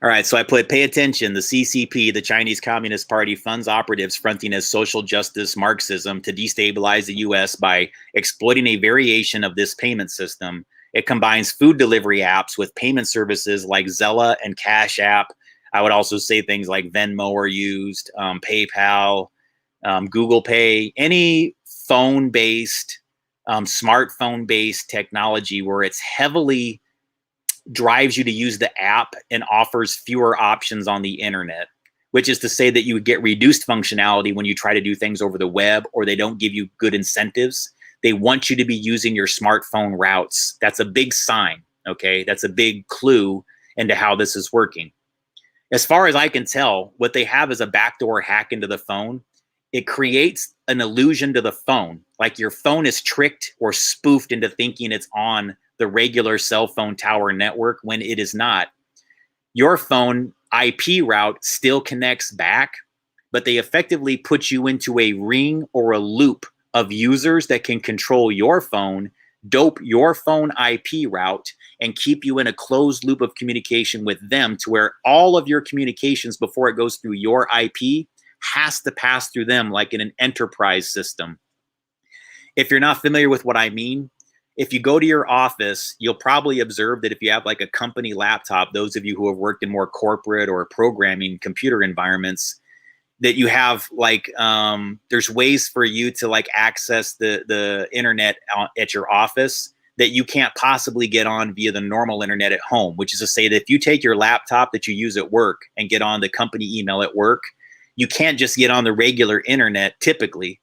All right, so I put, pay attention, the CCP, the Chinese Communist Party, funds operatives fronting as social justice Marxism to destabilize the US by exploiting a variation of this payment system. It combines food delivery apps with payment services like Zella and Cash App. I would also say things like Venmo are used, PayPal, Google Pay, any phone-based, smartphone-based technology where it's heavily drives you to use the app and offers fewer options on the internet, which is to say that you would get reduced functionality when you try to do things over the web, or they don't give you good incentives. They want you to be using your smartphone routes. That's a big sign, okay? That's a big clue into how this is working. As far as I can tell, what they have is a backdoor hack into the phone. It creates an illusion to the phone, like your phone is tricked or spoofed into thinking it's on the regular cell phone tower network when it is not. Your phone IP route still connects back, but they effectively put you into a ring or a loop of users that can control your phone, dope your phone IP route, and keep you in a closed loop of communication with them, to where all of your communications before it goes through your IP has to pass through them like in an enterprise system. If you're not familiar with what I mean, if you go to your office, you'll probably observe that if you have like a company laptop, those of you who have worked in more corporate or programming computer environments, that you have like, there's ways for you to like access the internet at your office that you can't possibly get on via the normal internet at home, which is to say that if you take your laptop that you use at work and get on the company email at work, you can't just get on the regular internet typically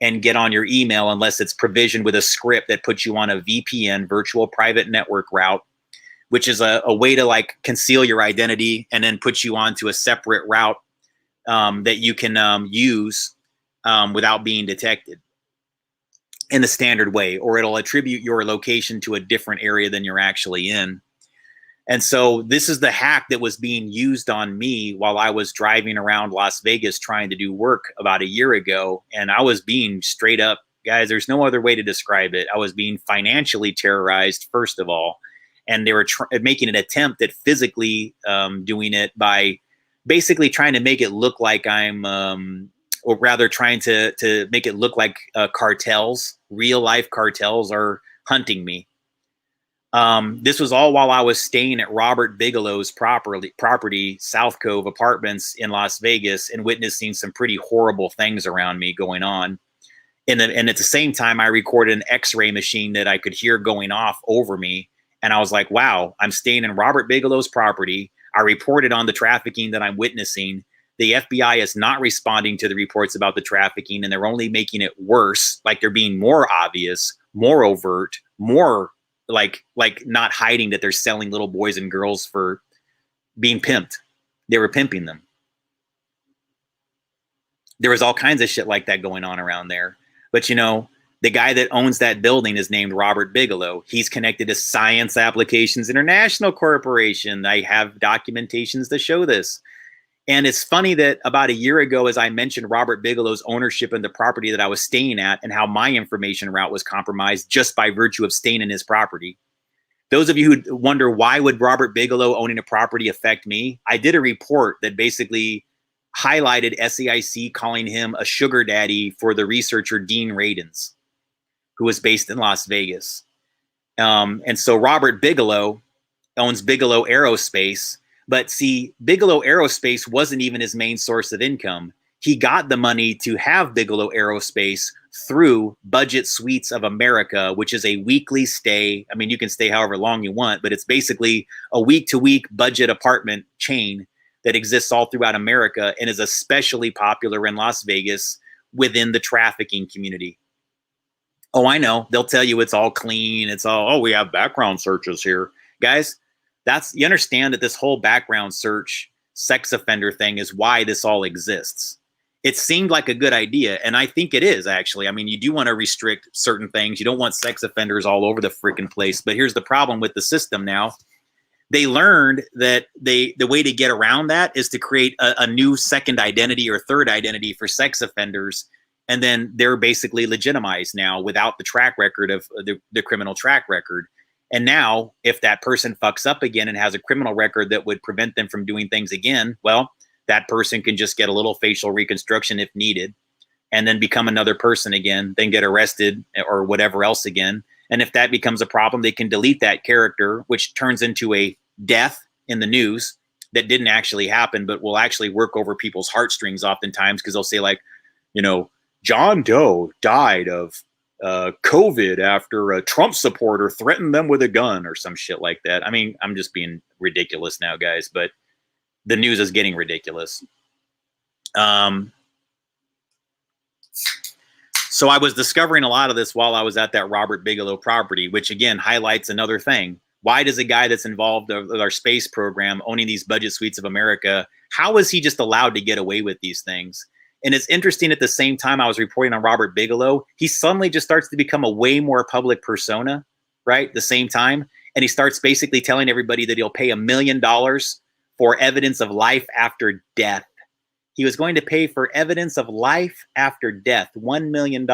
and get on your email unless it's provisioned with a script that puts you on a VPN, virtual private network route, which is a way to like conceal your identity and then put you onto a separate route that you can use without being detected in the standard way, or it'll attribute your location to a different area than you're actually in. And so this is the hack that was being used on me while I was driving around Las Vegas trying to do work about a year ago. And I was being straight up, guys, there's no other way to describe it. I was being financially terrorized, first of all. And they were making an attempt at physically doing it by basically trying to make it look like I'm, or rather trying to make it look like cartels, real life cartels are hunting me. This was all while I was staying at Robert Bigelow's property, South Cove Apartments in Las Vegas, and witnessing some pretty horrible things around me going on. And at the same time, I recorded an X-ray machine that I could hear going off over me. And I was like, wow, I'm staying in Robert Bigelow's property. I reported on the trafficking that I'm witnessing. The FBI is not responding to the reports about the trafficking, and they're only making it worse. Like they're being more obvious, more overt, more like not hiding that they're selling little boys and girls for being pimped. They were pimping them. There was all kinds of shit like that going on around there. But you know, the guy that owns that building is named Robert Bigelow. He's connected to Science Applications International Corporation. I have documentations to show this. And it's funny that about a year ago, as I mentioned Robert Bigelow's ownership in the property that I was staying at and how my information route was compromised just by virtue of staying in his property. Those of you who wonder why would Robert Bigelow owning a property affect me? I did a report that basically highlighted SAIC calling him a sugar daddy for the researcher Dean Radins, who was based in Las Vegas. And so Robert Bigelow owns Bigelow Aerospace. But see, Bigelow Aerospace wasn't even his main source of income. He got the money to have Bigelow Aerospace through Budget Suites of America, which is a weekly stay. I mean, you can stay however long you want, but it's basically a week-to-week budget apartment chain that exists all throughout America and is especially popular in Las Vegas within the trafficking community. Oh, I know. They'll tell you it's all clean. It's all, oh, we have background searches here. Guys, you understand that this whole background search sex offender thing is why this all exists. It seemed like a good idea, and I think it is, actually. I mean, you do want to restrict certain things. You don't want sex offenders all over the freaking place. But here's the problem with the system now. They learned that the way to get around that is to create a new second identity or third identity for sex offenders, and then they're basically legitimized now without the track record of the criminal track record. And now, if that person fucks up again and has a criminal record that would prevent them from doing things again, well, that person can just get a little facial reconstruction if needed, and then become another person again, then get arrested or whatever else again. And if that becomes a problem, they can delete that character, which turns into a death in the news that didn't actually happen, but will actually work over people's heartstrings oftentimes, because they'll say like, you know, John Doe died of COVID after a Trump supporter threatened them with a gun or some shit like that. I mean, I'm just being ridiculous now, guys, but the news is getting ridiculous. So I was discovering a lot of this while I was at that Robert Bigelow property, which again highlights another thing. Why does a guy that's involved with our space program owning these Budget Suites of America, how is he just allowed to get away with these things? And it's interesting, at the same time I was reporting on Robert Bigelow, he suddenly just starts to become a way more public persona, right? At the same time. And he starts basically telling everybody that he'll pay $1 million for evidence of life after death. He was going to pay for evidence of life after death, $1 million,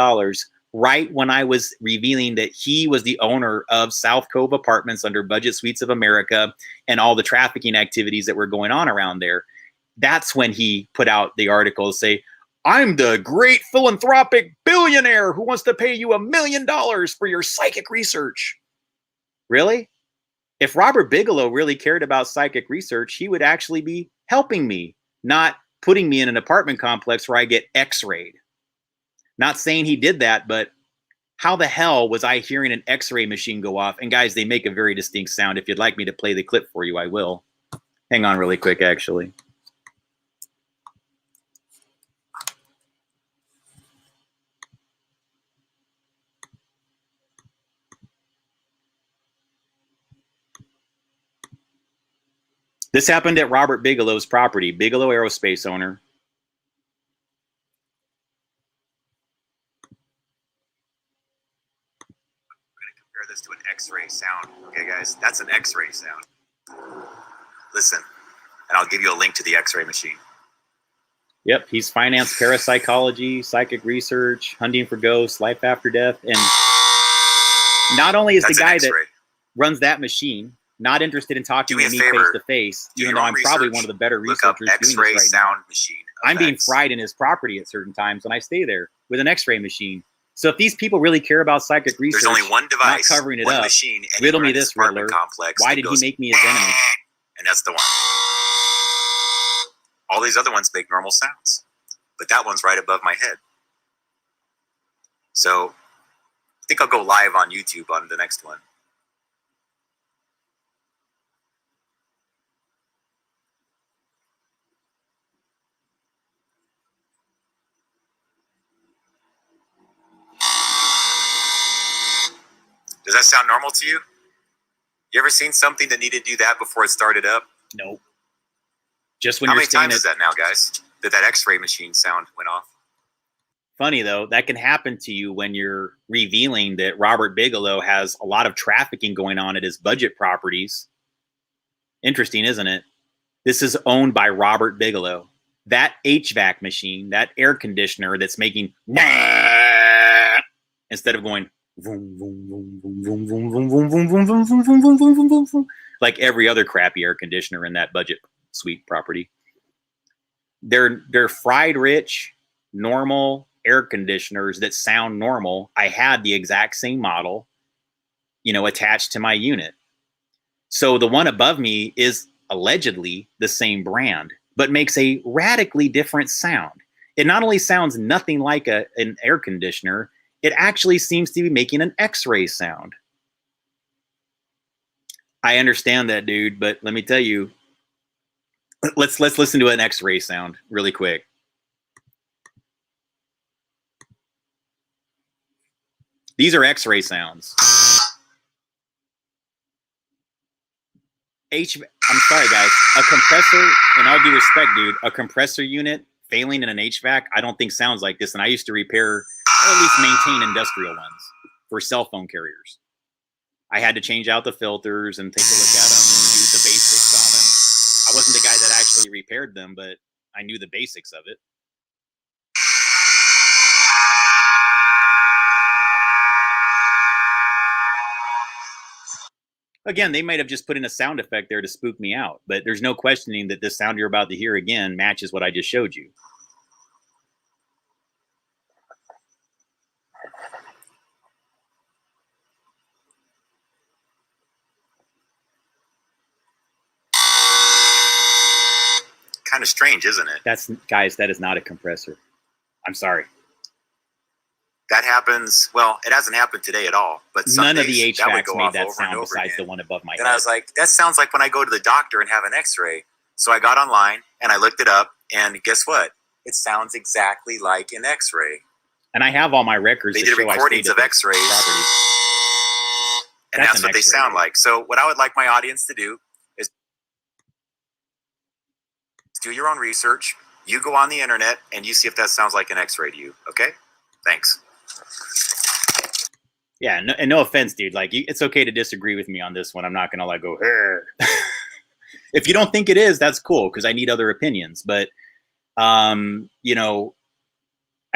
right when I was revealing that he was the owner of South Cove Apartments under Budget Suites of America and all the trafficking activities that were going on around there. That's when he put out the article say, I'm the great philanthropic billionaire who wants to pay you $1 million for your psychic research. Really? If Robert Bigelow really cared about psychic research, he would actually be helping me, not putting me in an apartment complex where I get x-rayed. Not saying he did that, but how the hell was I hearing an x-ray machine go off? And guys, they make a very distinct sound. If you'd like me to play the clip for you, I will. Hang on really quick, actually. This happened at Robert Bigelow's property, Bigelow Aerospace owner. Compare this to an x-ray sound. Okay, guys, that's an x-ray sound. Listen, and I'll give you a link to the x-ray machine. Yep, he's financed parapsychology, psychic research, hunting for ghosts, life after death, and not only is the guy that runs that machine not interested in talking to me face to face, even though I'm probably one of the better researchers doing this right now. I'm being fried in his property at certain times when I stay there with an x-ray machine. So if these people really care about psychic research, there's only one device, not covering it up, machine, riddle me this, Riddler. Why did he make me his enemy? And that's the one. All these other ones make normal sounds, but that one's right above my head. So I think I'll go live on YouTube on the next one. Does that sound normal to you? You ever seen something that needed to do that before it started up? Nope. Just when How you're many times is that now, guys? That x-ray machine sound went off? Funny, though, that can happen to you when you're revealing that Robert Bigelow has a lot of trafficking going on at his budget properties. Interesting, isn't it? This is owned by Robert Bigelow. That HVAC machine, that air conditioner that's making instead of going like every other crappy air conditioner in that budget suite property. They're fried rich, normal air conditioners that sound normal. I had the exact same model, attached to my unit. So the one above me is allegedly the same brand, but makes a radically different sound. It not only sounds nothing like an air conditioner, it actually seems to be making an x-ray sound. I understand that, dude, but let me tell you, let's listen to an x-ray sound really quick. These are x-ray sounds. I'm sorry, guys. A compressor, and all due respect, dude, a compressor unit failing in an HVAC, I don't think sounds like this. And I used to repair, or at least maintain industrial ones for cell phone carriers. I had to change out the filters and take a look at them and do the basics on them. I wasn't the guy that actually repaired them, but I knew the basics of it. Again, they might have just put in a sound effect there to spook me out, but there's no questioning that this sound you're about to hear again matches what I just showed you. Kind of strange, isn't it? Guys, that is not a compressor. I'm sorry. That happens. Well, it hasn't happened today at all. But none of the HVACs made that sound besides the one above my head. And I was like, that sounds like when I go to the doctor and have an x-ray. So I got online and I looked it up, and guess what? It sounds exactly like an x-ray. And I have all my records. They did recordings of x-rays. And that's what they sound like. So what I would like my audience to do is do your own research. You go on the internet and you see if that sounds like an x-ray to you. Okay? Thanks. Yeah, no offense, dude. Like, it's okay to disagree with me on this one. I'm not gonna like go. If you don't think it is, that's cool, because I need other opinions. But I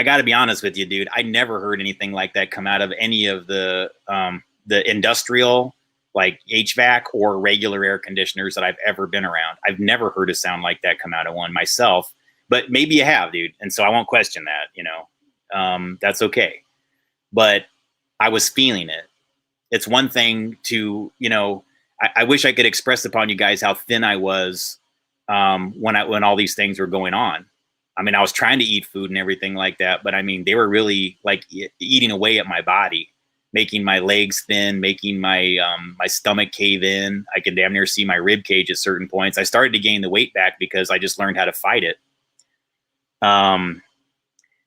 got to be honest with you, dude. I never heard anything like that come out of any of the industrial like HVAC or regular air conditioners that I've ever been around. I've never heard a sound like that come out of one myself, but maybe you have, dude. And so I won't question that, you know, that's okay. But I was feeling it. It's one thing to, you know, I wish I could express upon you guys how thin I was when all these things were going on. I mean, I was trying to eat food and everything like that, but I mean, they were really like eating away at my body, making my legs thin, making my my stomach cave in. I could damn near see my rib cage at certain points. I started to gain the weight back because I just learned how to fight it.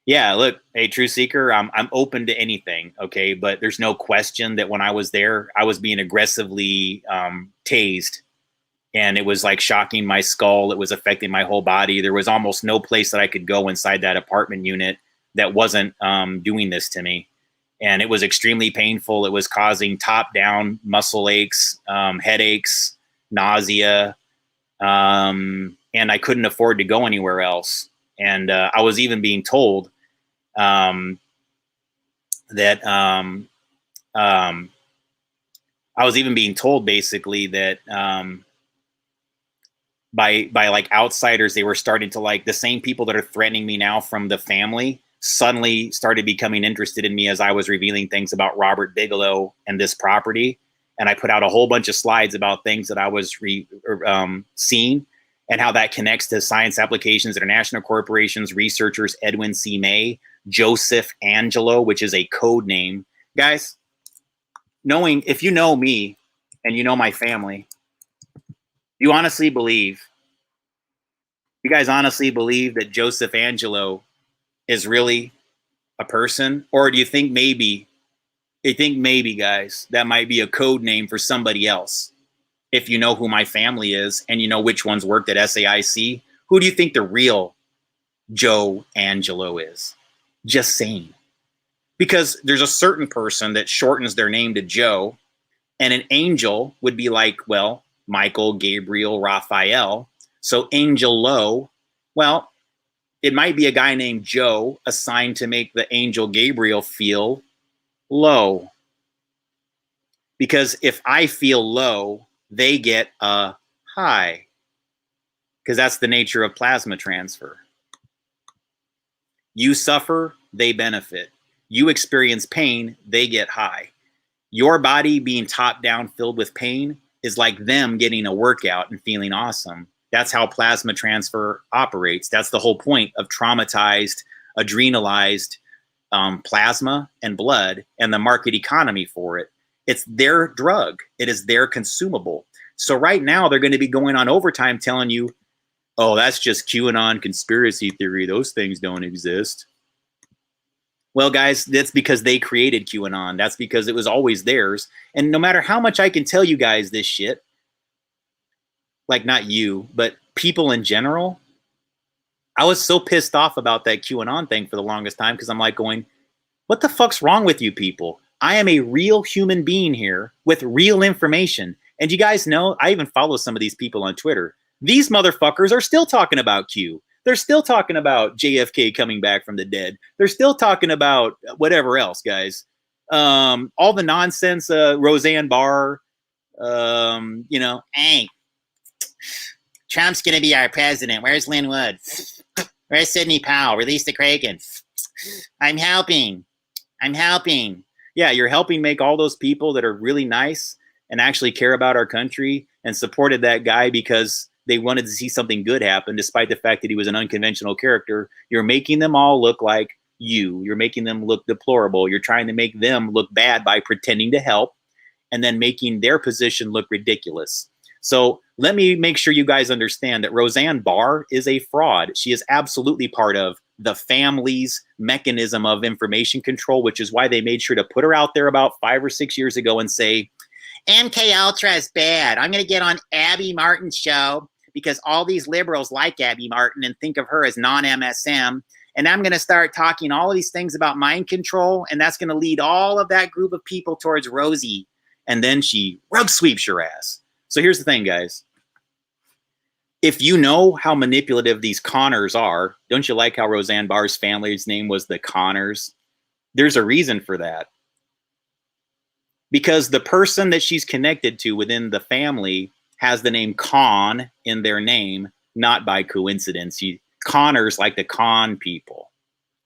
Yeah, look, hey, True Seeker, I'm open to anything, okay? But there's no question that when I was there, I was being aggressively tased, and it was like shocking my skull. It was affecting my whole body. There was almost no place that I could go inside that apartment unit that wasn't doing this to me. And it was extremely painful. It was causing top-down muscle aches, headaches, nausea, and I couldn't afford to go anywhere else. And I was even being told that basically that by like outsiders, they were starting to, like, the same people that are threatening me now from the family suddenly started becoming interested in me as I was revealing things about Robert Bigelow and this property. And I put out a whole bunch of slides about things that I was seeing and how that connects to Science Applications International Corporation's researchers, Edwin C. May, Joseph Angelo, which is a code name. Guys, if you know me and you know my family, you guys honestly believe that Joseph Angelo is really a person? Or do you think maybe, guys, that might be a code name for somebody else? If you know who my family is and you know which ones worked at SAIC, who do you think the real Joe Angelo is? Just saying. Because there's a certain person that shortens their name to Joe, and an angel would be like, well, Michael, Gabriel, Raphael. So Angelo, well, it might be a guy named Joe assigned to make the angel Gabriel feel low. Because if I feel low, they get a high. Because that's the nature of plasma transfer. You suffer, they benefit. You experience pain, they get high. Your body being top down filled with pain is like them getting a workout and feeling awesome. That's how plasma transfer operates. That's the whole point of traumatized, adrenalized plasma and blood and the market economy for it. It's their drug. It is their consumable. So right now they're going to be going on overtime telling you, oh, that's just QAnon conspiracy theory. Those things don't exist. Well, guys, that's because they created QAnon. That's because it was always theirs. And no matter how much I can tell you guys this shit, like not you, but people in general, I was so pissed off about that QAnon thing for the longest time because I'm like going, what the fuck's wrong with you people? I am a real human being here with real information. And you guys know, I even follow some of these people on Twitter. These motherfuckers are still talking about Q. They're still talking about JFK coming back from the dead. They're still talking about whatever else, guys. All the nonsense, Roseanne Barr, you know. Hey, Trump's going to be our president. Where's Lynn Wood? Where's Sidney Powell? Release the Kraken. I'm helping. Yeah, you're helping make all those people that are really nice and actually care about our country and supported that guy because they wanted to see something good happen, despite the fact that he was an unconventional character. You're making them all look like you. You're making them look deplorable. You're trying to make them look bad by pretending to help and then making their position look ridiculous. So let me make sure you guys understand that Roseanne Barr is a fraud. She is absolutely part of the family's mechanism of information control, which is why they made sure to put her out there about 5 or 6 years ago and say, MK Ultra is bad. I'm going to get on Abby Martin's show because all these liberals like Abby Martin and think of her as non-MSM. And I'm going to start talking all of these things about mind control. And that's going to lead all of that group of people towards Rosie. And then she rug sweeps your ass. So here's the thing, guys. If you know how manipulative these Connors are, don't you like how Roseanne Barr's family's name was the Connors? There's a reason for that. because the person that she's connected to within the family has the name Khan in their name, not by coincidence. Connors like the con people.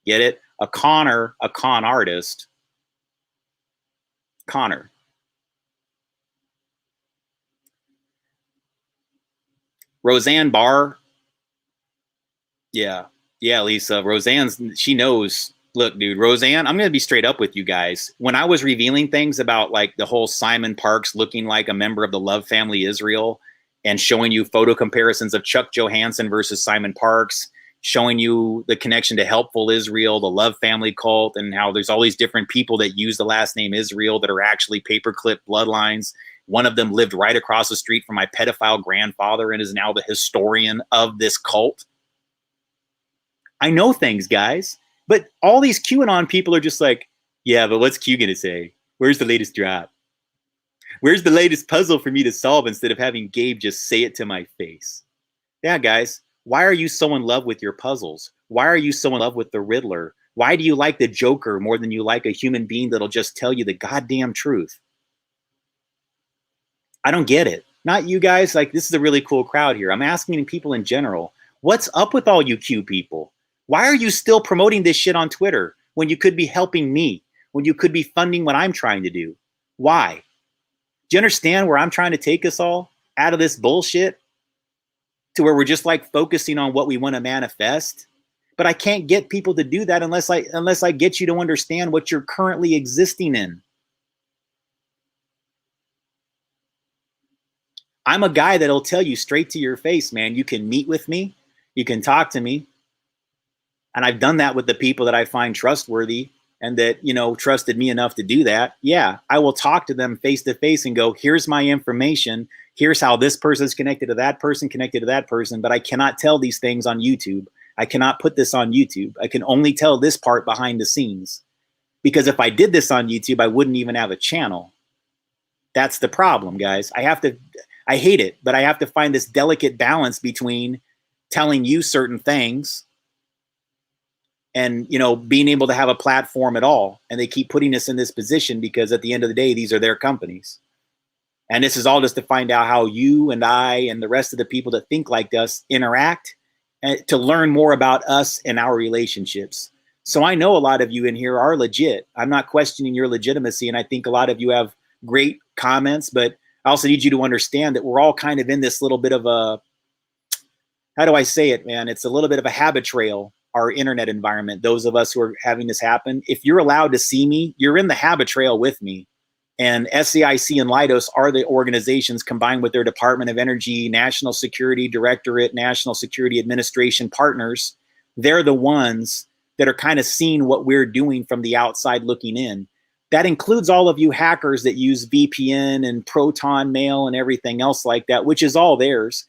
Get it? A conner, a con artist. Connor. Roseanne Barr. Yeah, Lisa. She knows. Look, dude, Roseanne, I'm going to be straight up with you guys. When I was revealing things about like the whole Simon Parks looking like a member of the Love Family Israel and showing you photo comparisons of Chuck Johansson versus Simon Parks, showing you the connection to Helpful Israel, the Love Family cult, and how there's all these different people that use the last name Israel that are actually Paperclip bloodlines. One of them lived right across the street from my pedophile grandfather and is now the historian of this cult. I know things, guys. But all these QAnon people are just like, yeah, but what's Q going to say? Where's the latest drop? Where's the latest puzzle for me to solve instead of having Gabe just say it to my face? Yeah, guys, why are you so in love with your puzzles? Why are you so in love with the Riddler? Why do you like the Joker more than you like a human being that'll just tell you the goddamn truth? I don't get it. Not you guys. Like, this is a really cool crowd here. I'm asking people in general, what's up with all you Q people? Why are you still promoting this shit on Twitter when you could be helping me, when you could be funding what I'm trying to do? Why? Do you understand where I'm trying to take us all out of this bullshit to where we're just like focusing on what we want to manifest? But I can't get people to do that unless I get you to understand what you're currently existing in. I'm a guy that'll tell you straight to your face, man, you can meet with me, you can talk to me. And I've done that with the people that I find trustworthy and that, you know, trusted me enough to do that. Yeah, I will talk to them face to face and go, here's my information. Here's how this person's connected to that person, but I cannot tell these things on YouTube. I cannot put this on YouTube. I can only tell this part behind the scenes. Because if I did this on YouTube, I wouldn't even have a channel. That's the problem, guys. I hate it, but I have to find this delicate balance between telling you certain things and, you know, being able to have a platform at all. And they keep putting us in this position because at the end of the day, these are their companies. And this is all just to find out how you and I and the rest of the people that think like us interact and to learn more about us and our relationships. So I know a lot of you in here are legit. I'm not questioning your legitimacy. And I think a lot of you have great comments, but I also need you to understand that we're all kind of in this little bit of a, how do I say it, man? It's a little bit of a habit trail, our internet environment. Those of us who are having this happen, if you're allowed to see me, you're in the habit trail with me. And SAIC and Leidos are the organizations combined with their Department of Energy, National Security Directorate, National Security Administration partners. They're the ones that are kind of seeing what we're doing from the outside looking in. That includes all of you hackers that use VPN and Proton Mail and everything else like that, which is all theirs.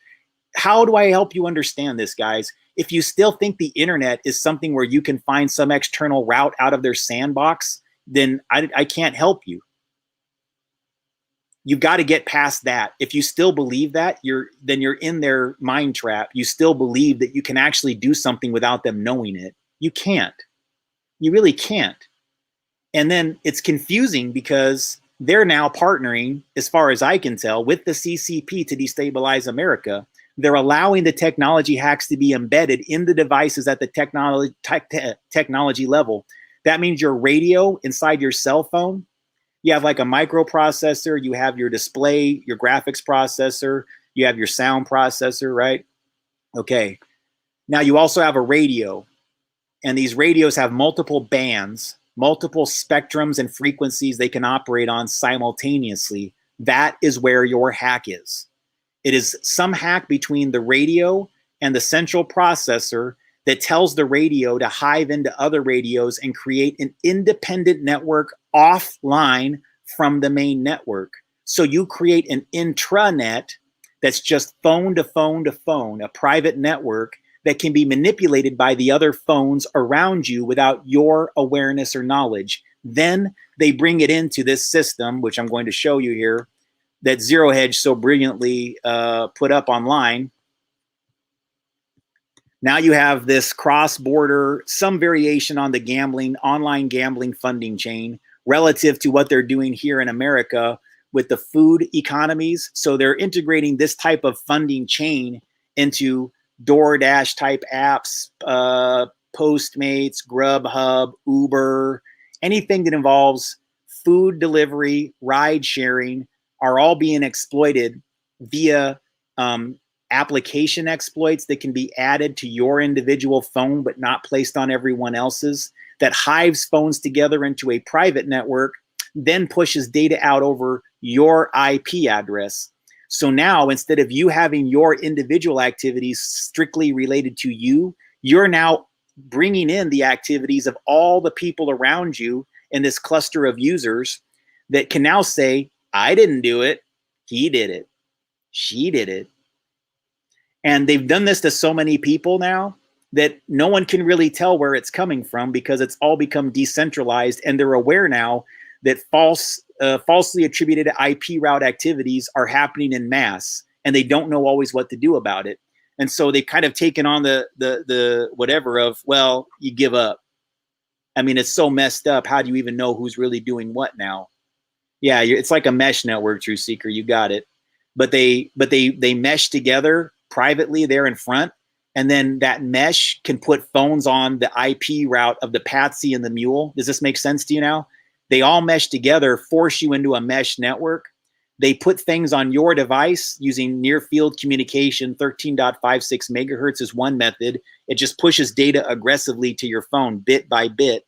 How do I help you understand this, guys? If you still think the internet is something where you can find some external route out of their sandbox, then I can't help you. You've got to get past that. If you still believe that, then you're in their mind trap. You still believe that you can actually do something without them knowing it. You can't. You really can't. And then it's confusing because they're now partnering, as far as I can tell, with the CCP to destabilize America. They're allowing the technology hacks to be embedded in the devices at the technology level. That means your radio inside your cell phone, you have like a microprocessor, you have your display, your graphics processor, you have your sound processor, right? Okay. Now you also have a radio, and these radios have multiple bands, multiple spectrums and frequencies they can operate on simultaneously. That is where your hack is. It is some hack between the radio and the central processor that tells the radio to hive into other radios and create an independent network offline from the main network. So you create an intranet that's just phone to phone to phone, a private network that can be manipulated by the other phones around you without your awareness or knowledge. Then they bring it into this system, which I'm going to show you here, that Zero Hedge so brilliantly put up online. Now you have this cross-border, some variation on the online gambling funding chain, relative to what they're doing here in America with the food economies. So they're integrating this type of funding chain into DoorDash type apps, Postmates, Grubhub, Uber, anything that involves food delivery, ride sharing are all being exploited via application exploits that can be added to your individual phone but not placed on everyone else's, that hives phones together into a private network, then pushes data out over your IP address. So now, instead of you having your individual activities strictly related to you, you're now bringing in the activities of all the people around you in this cluster of users that can now say, I didn't do it, he did it, she did it. And they've done this to so many people now that no one can really tell where it's coming from because it's all become decentralized, and they're aware now that falsely attributed IP route activities are happening in mass, and they don't know always what to do about it. And so they've kind of taken on the whatever of, well, you give up. I mean, it's so messed up. How do you even know who's really doing what now? Yeah, it's like a mesh network, True Seeker. You got it. But they mesh together privately there in front, and then that mesh can put phones on the IP route of the Patsy and the Mule. Does this make sense to you now? They all mesh together, force you into a mesh network. They put things on your device using near field communication. 13.56 megahertz is one method. It just pushes data aggressively to your phone bit by bit,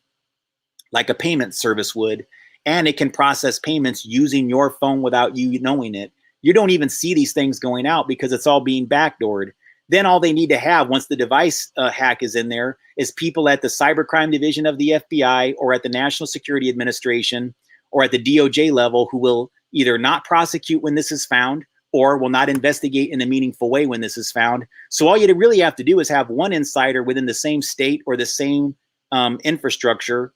like a payment service would. And it can process payments using your phone without you knowing it. You don't even see these things going out because it's all being backdoored. Then all they need to have once the device hack is in there is people at the cybercrime division of the FBI or at the National Security Administration or at the DOJ level who will either not prosecute when this is found or will not investigate in a meaningful way when this is found. So all you really have to do is have one insider within the same state or the same infrastructure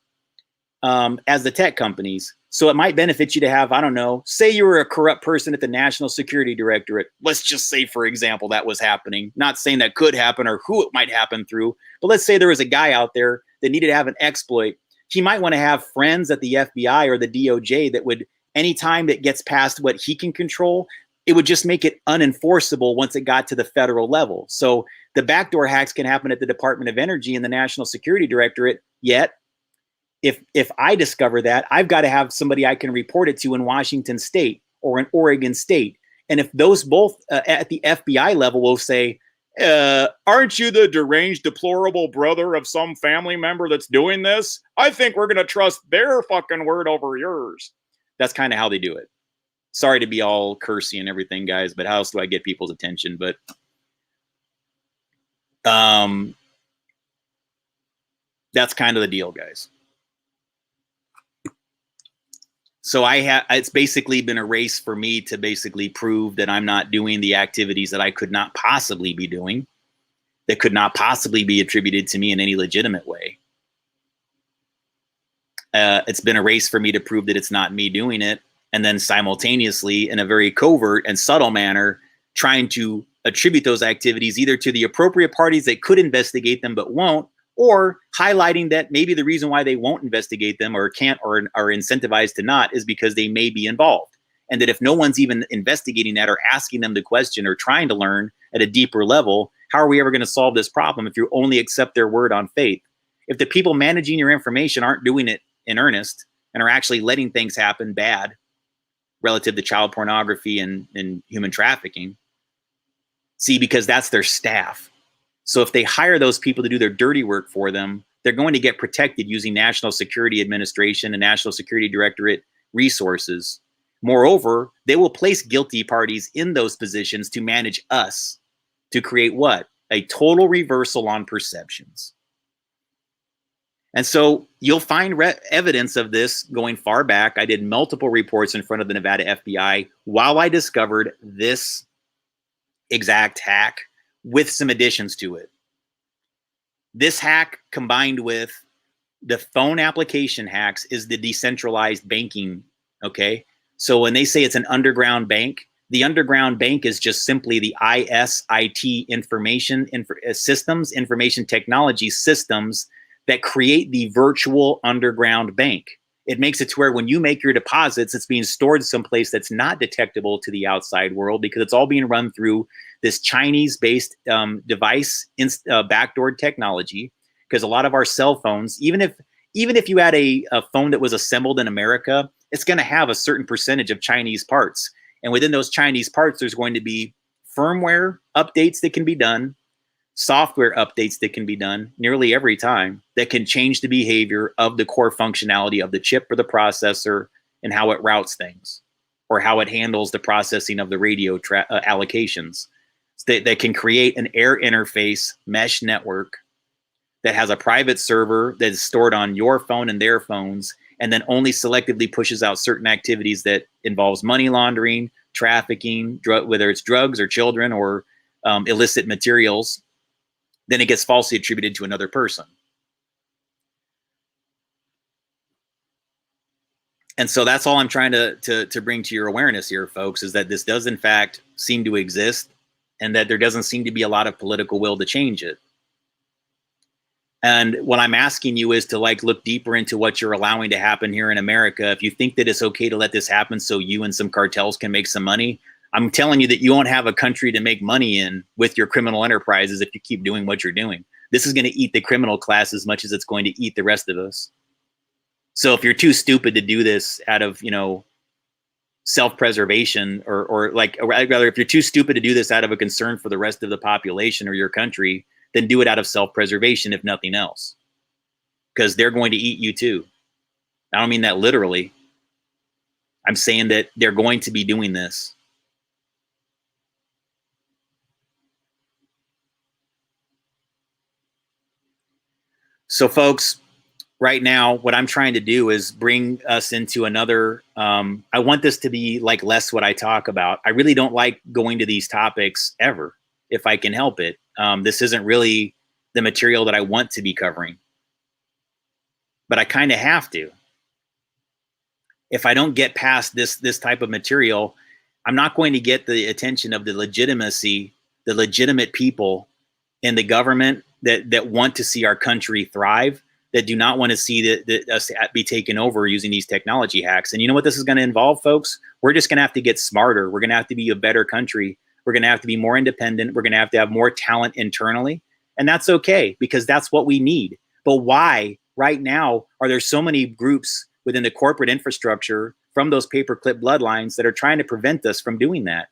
as the tech companies. So it might benefit you to have, I don't know, say you were a corrupt person at the National Security Directorate. Let's just say, for example, that was happening. Not saying that could happen or who it might happen through, but let's say there was a guy out there that needed to have an exploit. He might want to have friends at the FBI or the DOJ that would, anytime that gets past what he can control, it would just make it unenforceable once it got to the federal level. So the backdoor hacks can happen at the Department of Energy and the National Security Directorate, yet if I discover that, I've got to have somebody I can report it to in Washington State or in Oregon State. And if those both at the FBI level will say, aren't you the deranged, deplorable brother of some family member that's doing this? I think we're going to trust their fucking word over yours. That's kind of how they do it. Sorry to be all cursy and everything, guys, but how else do I get people's attention? But that's kind of the deal, guys. So it's basically been a race for me to basically prove that I'm not doing the activities that I could not possibly be doing, that could not possibly be attributed to me in any legitimate way. It's been a race for me to prove that it's not me doing it, and then simultaneously, in a very covert and subtle manner, trying to attribute those activities either to the appropriate parties that could investigate them but won't, or highlighting that maybe the reason why they won't investigate them or can't or are incentivized to not is because they may be involved. And that if no one's even investigating that or asking them the question or trying to learn at a deeper level, how are we ever going to solve this problem if you only accept their word on faith? If the people managing your information aren't doing it in earnest and are actually letting things happen bad relative to child pornography and human trafficking, see, because that's their staff. So if they hire those people to do their dirty work for them, they're going to get protected using National Security Administration and National Security Directorate resources. Moreover, they will place guilty parties in those positions to manage us, to create what? A total reversal on perceptions. And so you'll find evidence of this going far back. I did multiple reports in front of the Nevada FBI while I discovered this exact hack, with some additions to it. This hack combined with the phone application hacks is the decentralized banking, okay? So when they say it's an underground bank, the underground bank is just simply the ISIT information technology systems that create the virtual underground bank. It makes it to where when you make your deposits, it's being stored someplace that's not detectable to the outside world, because it's all being run through this Chinese-based device, backdoor technology. Because a lot of our cell phones, even if you had a phone that was assembled in America, it's going to have a certain percentage of Chinese parts. And within those Chinese parts, there's going to be firmware updates that can be done, software updates that can be done nearly every time that can change the behavior of the core functionality of the chip or the processor and how it routes things, or how it handles the processing of the radio allocations. That can create an air interface mesh network that has a private server that is stored on your phone and their phones, and then only selectively pushes out certain activities that involves money laundering, trafficking, whether it's drugs or children or illicit materials. Then it gets falsely attributed to another person. And so that's all I'm trying to bring to your awareness here, folks, is that this does in fact seem to exist, and that there doesn't seem to be a lot of political will to change it. And what I'm asking you is to look deeper into what you're allowing to happen here in America. If you think that it's okay to let this happen so you and some cartels can make some money, I'm telling you that you won't have a country to make money in with your criminal enterprises if you keep doing what you're doing. This is going to eat the criminal class as much as it's going to eat the rest of us. So if you're too stupid to do this out of, self-preservation, or rather, if you're too stupid to do this out of a concern for the rest of the population or your country, then do it out of self-preservation, if nothing else, because they're going to eat you too. I don't mean that literally. I'm saying that they're going to be doing this. So folks, right now, what I'm trying to do is bring us into another, I want this to be less what I talk about. I really don't like going to these topics ever, if I can help it. This isn't really the material that I want to be covering, but I kind of have to. If I don't get past this type of material, I'm not going to get the attention of the legitimate people in the government that want to see our country thrive, that do not want to see us be taken over using these technology hacks. And you know what this is going to involve, folks? We're just going to have to get smarter. We're going to have to be a better country. We're going to have to be more independent. We're going to have more talent internally. And that's okay, because that's what we need. But why, right now, are there so many groups within the corporate infrastructure from those paperclip bloodlines that are trying to prevent us from doing that?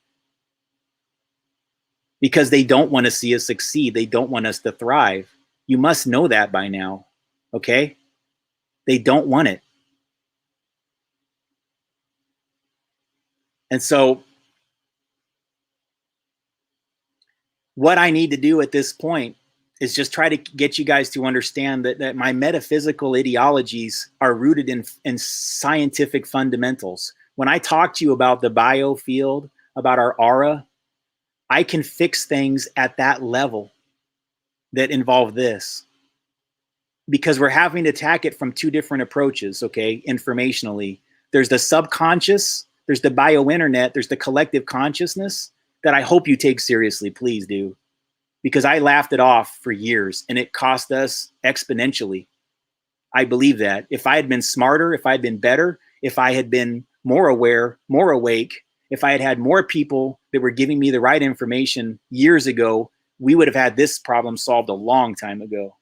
Because they don't want to see us succeed. They don't want us to thrive. You must know that by now, okay? They don't want it. And so what I need to do at this point is just try to get you guys to understand that my metaphysical ideologies are rooted in scientific fundamentals. When I talk to you about the biofield, about our aura, I can fix things at that level that involve this, because we're having to attack it from two different approaches, okay, informationally. There's the subconscious, there's the biointernet, there's the collective consciousness that I hope you take seriously, please do. Because I laughed it off for years and it cost us exponentially. I believe that. If I had been smarter, if I had been better, if I had been more aware, more awake, if I had had more people that were giving me the right information years ago, we would have had this problem solved a long time ago.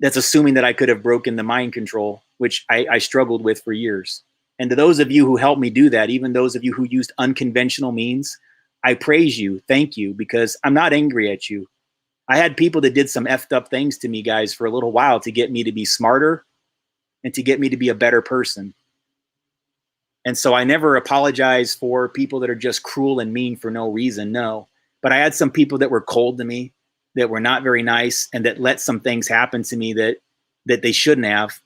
That's assuming that I could have broken the mind control, which I struggled with for years. And to those of you who helped me do that, even those of you who used unconventional means, I praise you. Thank you, because I'm not angry at you. I had people that did some effed up things to me, guys, for a little while to get me to be smarter and to get me to be a better person. And so I never apologize for people that are just cruel and mean for no reason, no. But I had some people that were cold to me, that were not very nice, and that let some things happen to me that they shouldn't have,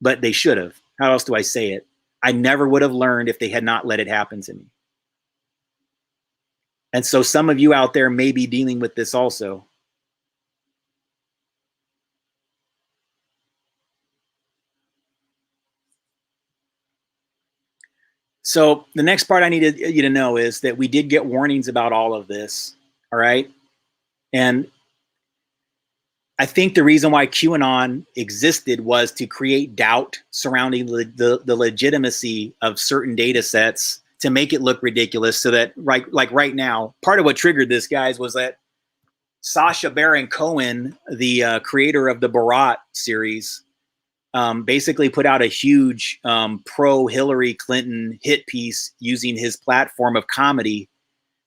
but they should have. How else do I say it? I never would have learned if they had not let it happen to me. And so some of you out there may be dealing with this also. So the next part I needed you to know is that we did get warnings about all of this, all right? And I think the reason why QAnon existed was to create doubt surrounding the legitimacy of certain data sets to make it look ridiculous, so that right now, part of what triggered this, guys, was that Sacha Baron Cohen, the creator of the Borat series, basically put out a huge pro-Hillary Clinton hit piece using his platform of comedy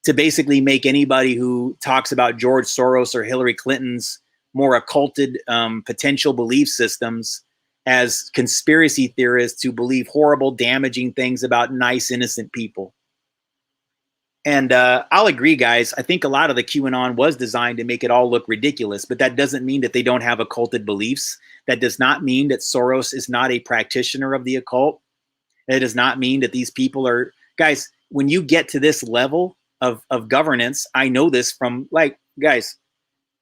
to basically make anybody who talks about George Soros or Hillary Clinton's more occulted potential belief systems as conspiracy theorists to believe horrible, damaging things about nice, innocent people. And I'll agree, guys. I think a lot of the QAnon was designed to make it all look ridiculous, but that doesn't mean that they don't have occulted beliefs. That does not mean that Soros is not a practitioner of the occult. It does not mean that these people are, guys, when you get to this level of governance, I know this from, like, guys,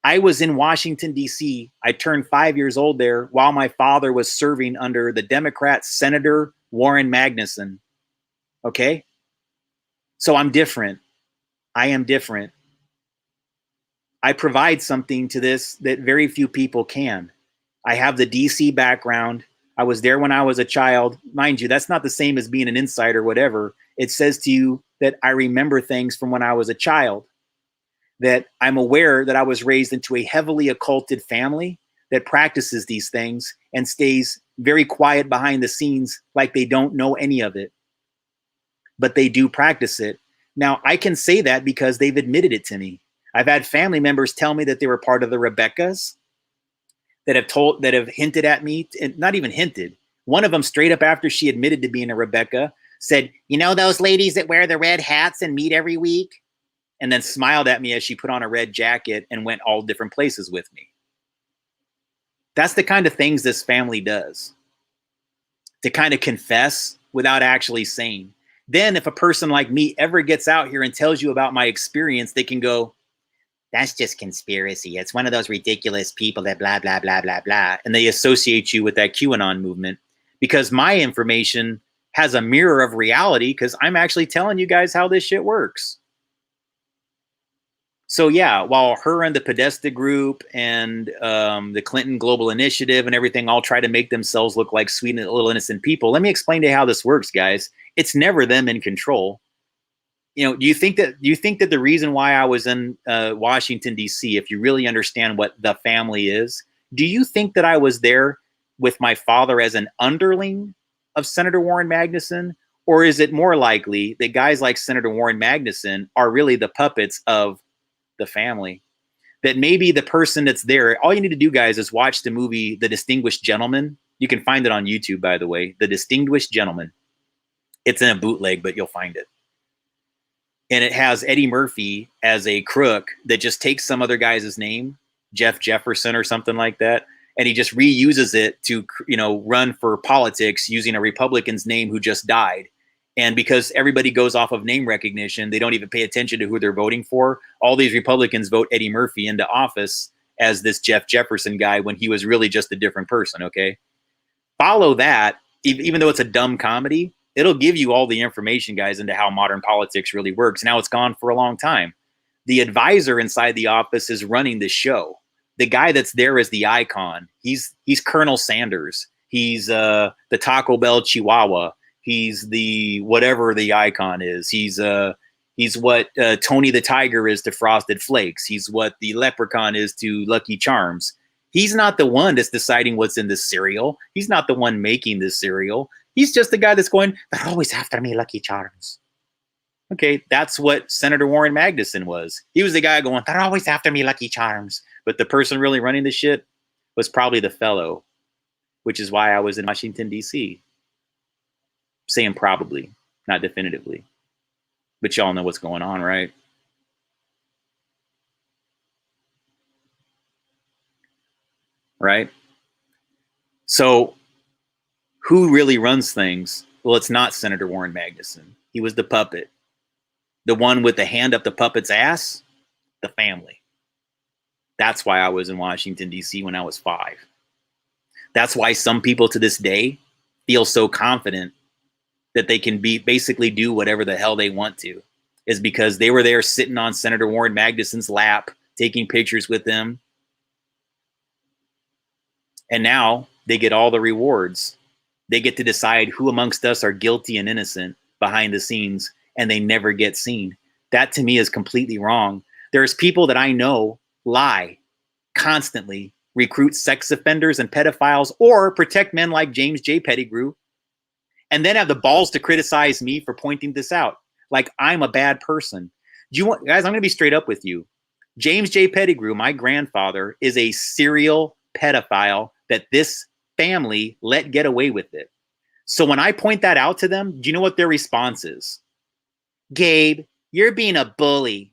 I was in Washington, D.C. I turned 5 years old there while my father was serving under the Democrat Senator Warren Magnuson. Okay? So I'm different. I am different. I provide something to this that very few people can. I have the DC background. I was there when I was a child. Mind you, that's not the same as being an insider, whatever. It says to you that I remember things from when I was a child, that I'm aware that I was raised into a heavily occulted family that practices these things and stays very quiet behind the scenes like they don't know any of it. But they do practice it. Now, I can say that because they've admitted it to me. I've had family members tell me that they were part of the Rebeccas, that have hinted at me, and not even hinted. One of them, straight up after she admitted to being a Rebecca, said, "You know those ladies that wear the red hats and meet every week?" And then smiled at me as she put on a red jacket and went all different places with me. That's the kind of things this family does, to kind of confess without actually saying. Then if a person like me ever gets out here and tells you about my experience, they can go, "That's just conspiracy. It's one of those ridiculous people that blah, blah, blah, blah, blah." And they associate you with that QAnon movement, because my information has a mirror of reality, because I'm actually telling you guys how this shit works. So yeah, while her and the Podesta group and the Clinton Global Initiative and everything all try to make themselves look like sweet and little innocent people, let me explain to you how this works, guys. It's never them in control. You know, do you think that the reason why I was in Washington, D.C., if you really understand what the family is, do you think that I was there with my father as an underling of Senator Warren Magnuson? Or is it more likely that guys like Senator Warren Magnuson are really the puppets of the family? That maybe the person that's there, all you need to do, guys, is watch the movie The Distinguished Gentleman. You can find it on YouTube, by the way. The Distinguished Gentleman. It's in a bootleg, but you'll find it. And it has Eddie Murphy as a crook that just takes some other guy's name, Jeff Jefferson or something like that, and he just reuses it to, you know, run for politics using a Republican's name who just died. And because everybody goes off of name recognition, they don't even pay attention to who they're voting for. All these Republicans vote Eddie Murphy into office as this Jeff Jefferson guy when he was really just a different person, okay? Follow that, even though it's a dumb comedy, it'll give you all the information, guys, into how modern politics really works. Now it's gone for a long time. The advisor inside the office is running the show. The guy that's there is the icon. He's Colonel Sanders. He's the Taco Bell Chihuahua. He's the whatever the icon is. He's what Tony the Tiger is to Frosted Flakes. He's what the Leprechaun is to Lucky Charms. He's not the one that's deciding what's in this cereal. He's not the one making this cereal. He's just the guy that's going, "They're always after me, Lucky Charms." Okay, that's what Senator Warren Magnuson was. He was the guy going, "They're always after me, Lucky Charms." But the person really running the shit was probably the fellow, which is why I was in Washington, D.C. Saying probably, not definitively. But y'all know what's going on, right? Right? So who really runs things? Well, it's not Senator Warren Magnuson. He was the puppet. The one with the hand up the puppet's ass, the family. That's why I was in Washington, D.C. when I was 5. That's why some people to this day feel so confident that they can basically do whatever the hell they want to, is because they were there sitting on Senator Warren Magnuson's lap, taking pictures with him. And now they get all the rewards. They get to decide who amongst us are guilty and innocent behind the scenes, and they never get seen. That to me is completely wrong. There's people that I know lie constantly, recruit sex offenders and pedophiles, or protect men like James J. Pettigrew, and then have the balls to criticize me for pointing this out. Like I'm a bad person. Do you want, guys, I'm going to be straight up with you. James J. Pettigrew, my grandfather, is a serial pedophile that this family let get away with it. So when I point that out to them, do you know what their response is? Gabe, you're being a bully.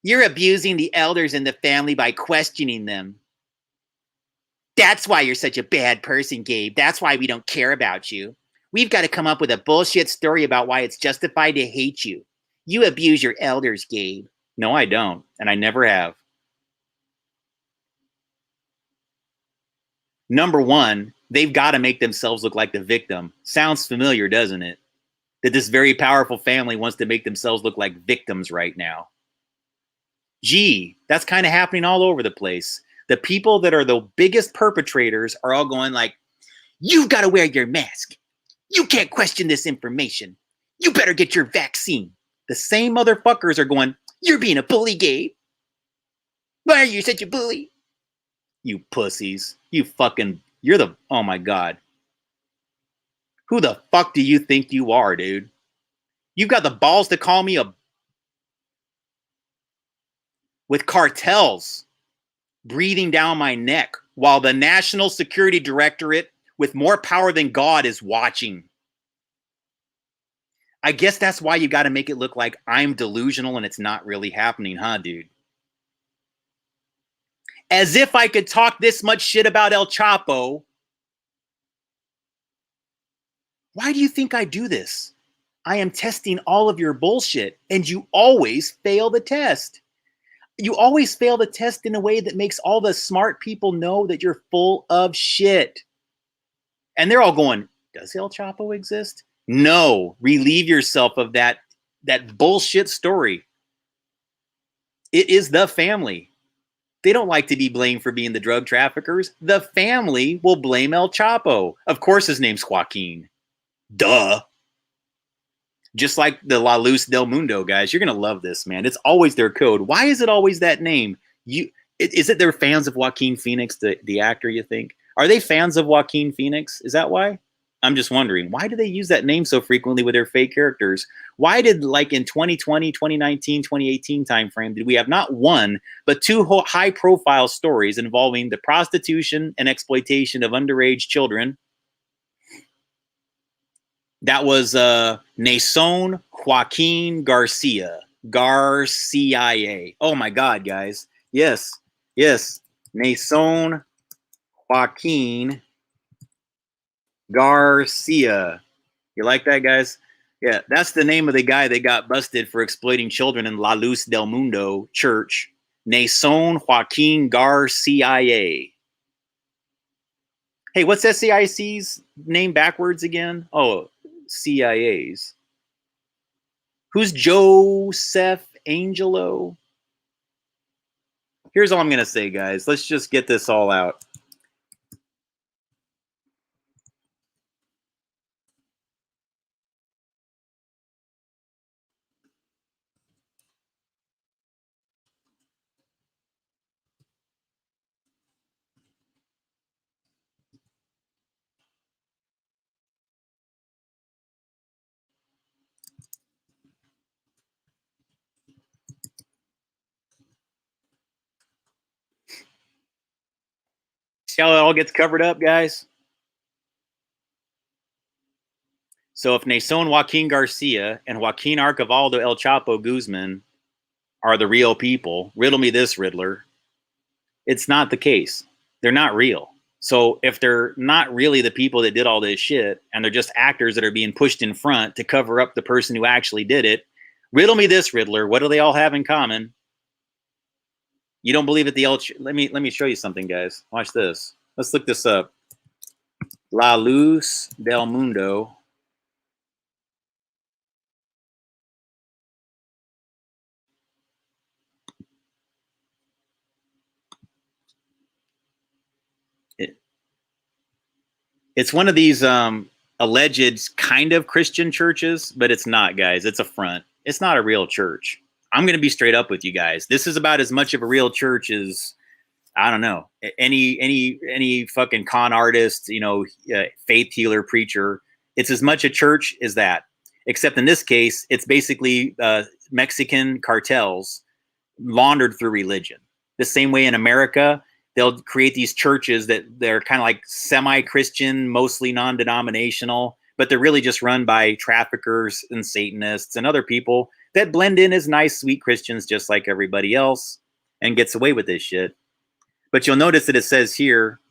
You're abusing the elders in the family by questioning them. That's why you're such a bad person, Gabe. That's why we don't care about you. We've got to come up with a bullshit story about why it's justified to hate you. You abuse your elders, Gabe. No, I don't. And I never have. Number one, they've got to make themselves look like the victim. Sounds familiar, doesn't it? That this very powerful family wants to make themselves look like victims right now. Gee, that's kind of happening all over the place. The people that are the biggest perpetrators are all going like, you've got to wear your mask. You can't question this information. You better get your vaccine. The same motherfuckers are going, you're being a bully, Gabe. Why are you such a bully? You pussies. You fucking, you're the, oh my God. Who the fuck do you think you are, dude? You've got the balls to call me a, with cartels breathing down my neck while the National Security Directorate with more power than God is watching. I guess that's why you got to make it look like I'm delusional and it's not really happening, huh, dude? As if I could talk this much shit about El Chapo. Why do you think I do this? I am testing all of your bullshit, and you always fail the test. You always fail the test in a way that makes all the smart people know that you're full of shit. And they're all going, does El Chapo exist? No, relieve yourself of that bullshit story. It is the family. They don't like to be blamed for being the drug traffickers. The family will blame El Chapo. Of course his name's Joaquin. Duh. Just like the La Luz del Mundo guys. You're going to love this, man. It's always their code. Why is it always that name? Is it they're fans of Joaquin Phoenix, the actor, you think? Are they fans of Joaquin Phoenix? Is that why? I'm just wondering, why do they use that name so frequently with their fake characters? Why did, like in 2020, 2019, 2018 timeframe, did we have not one, but two high-profile stories involving the prostitution and exploitation of underage children? That was Nason Joaquin Garcia. Garcia. Oh my God, guys. Yes. Nason Joaquin Garcia. You like that, guys? Yeah, that's the name of the guy that got busted for exploiting children in La Luz del Mundo church. Nason Joaquin Garcia. Hey, what's SAIC's name backwards again? Oh, CIA's. Who's Joseph Angelo? Here's all I'm going to say, guys. Let's just get this all out. See how it all gets covered up, guys? So if Nason Joaquin Garcia and Joaquin Archivaldo El Chapo Guzman are the real people, riddle me this, Riddler, it's not the case. They're not real. So if they're not really the people that did all this shit, and they're just actors that are being pushed in front to cover up the person who actually did it, riddle me this, Riddler, what do they all have in common? You don't believe it? Let me show you something, guys. Watch this. Let's look this up. La Luz del Mundo. It's one of these alleged kind of Christian churches, but it's not, guys. It's a front. It's not a real church. I'm going to be straight up with you guys. This is about as much of a real church as, I don't know, any fucking con artist, you know, faith healer preacher. It's as much a church as that, except in this case, it's basically Mexican cartels laundered through religion. The same way in America, they'll create these churches that they're kind of like semi-Christian, mostly non-denominational, but they're really just run by traffickers and Satanists and other people that blend in as nice, sweet Christians just like everybody else and gets away with this shit. But you'll notice that it says here,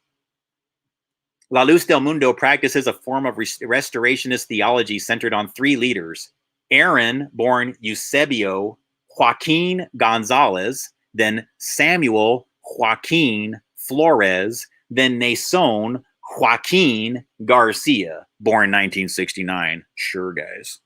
La Luz del Mundo practices a form of restorationist theology centered on three leaders: Aaron, born Eusebio Joaquin Gonzalez, then Samuel Joaquin Flores, then Nason Joaquin Garcia, born 1969. Sure, guys.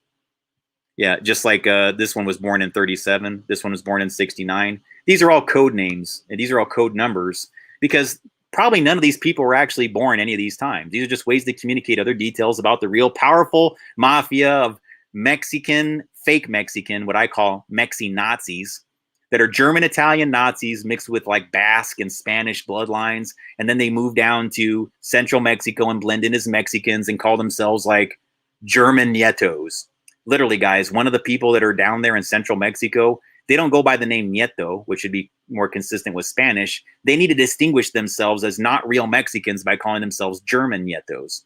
Yeah, just like this one was born in 37. This one was born in 69. These are all code names, and these are all code numbers, because probably none of these people were actually born any of these times. These are just ways to communicate other details about the real powerful mafia of Mexican, fake Mexican, what I call Mexi-Nazis, that are German-Italian Nazis mixed with like Basque and Spanish bloodlines. And then they move down to central Mexico and blend in as Mexicans and call themselves like German Nietos. Literally, guys, one of the people that are down there in central Mexico, they don't go by the name Nieto, which would be more consistent with Spanish. They need to distinguish themselves as not real Mexicans by calling themselves German Nietos.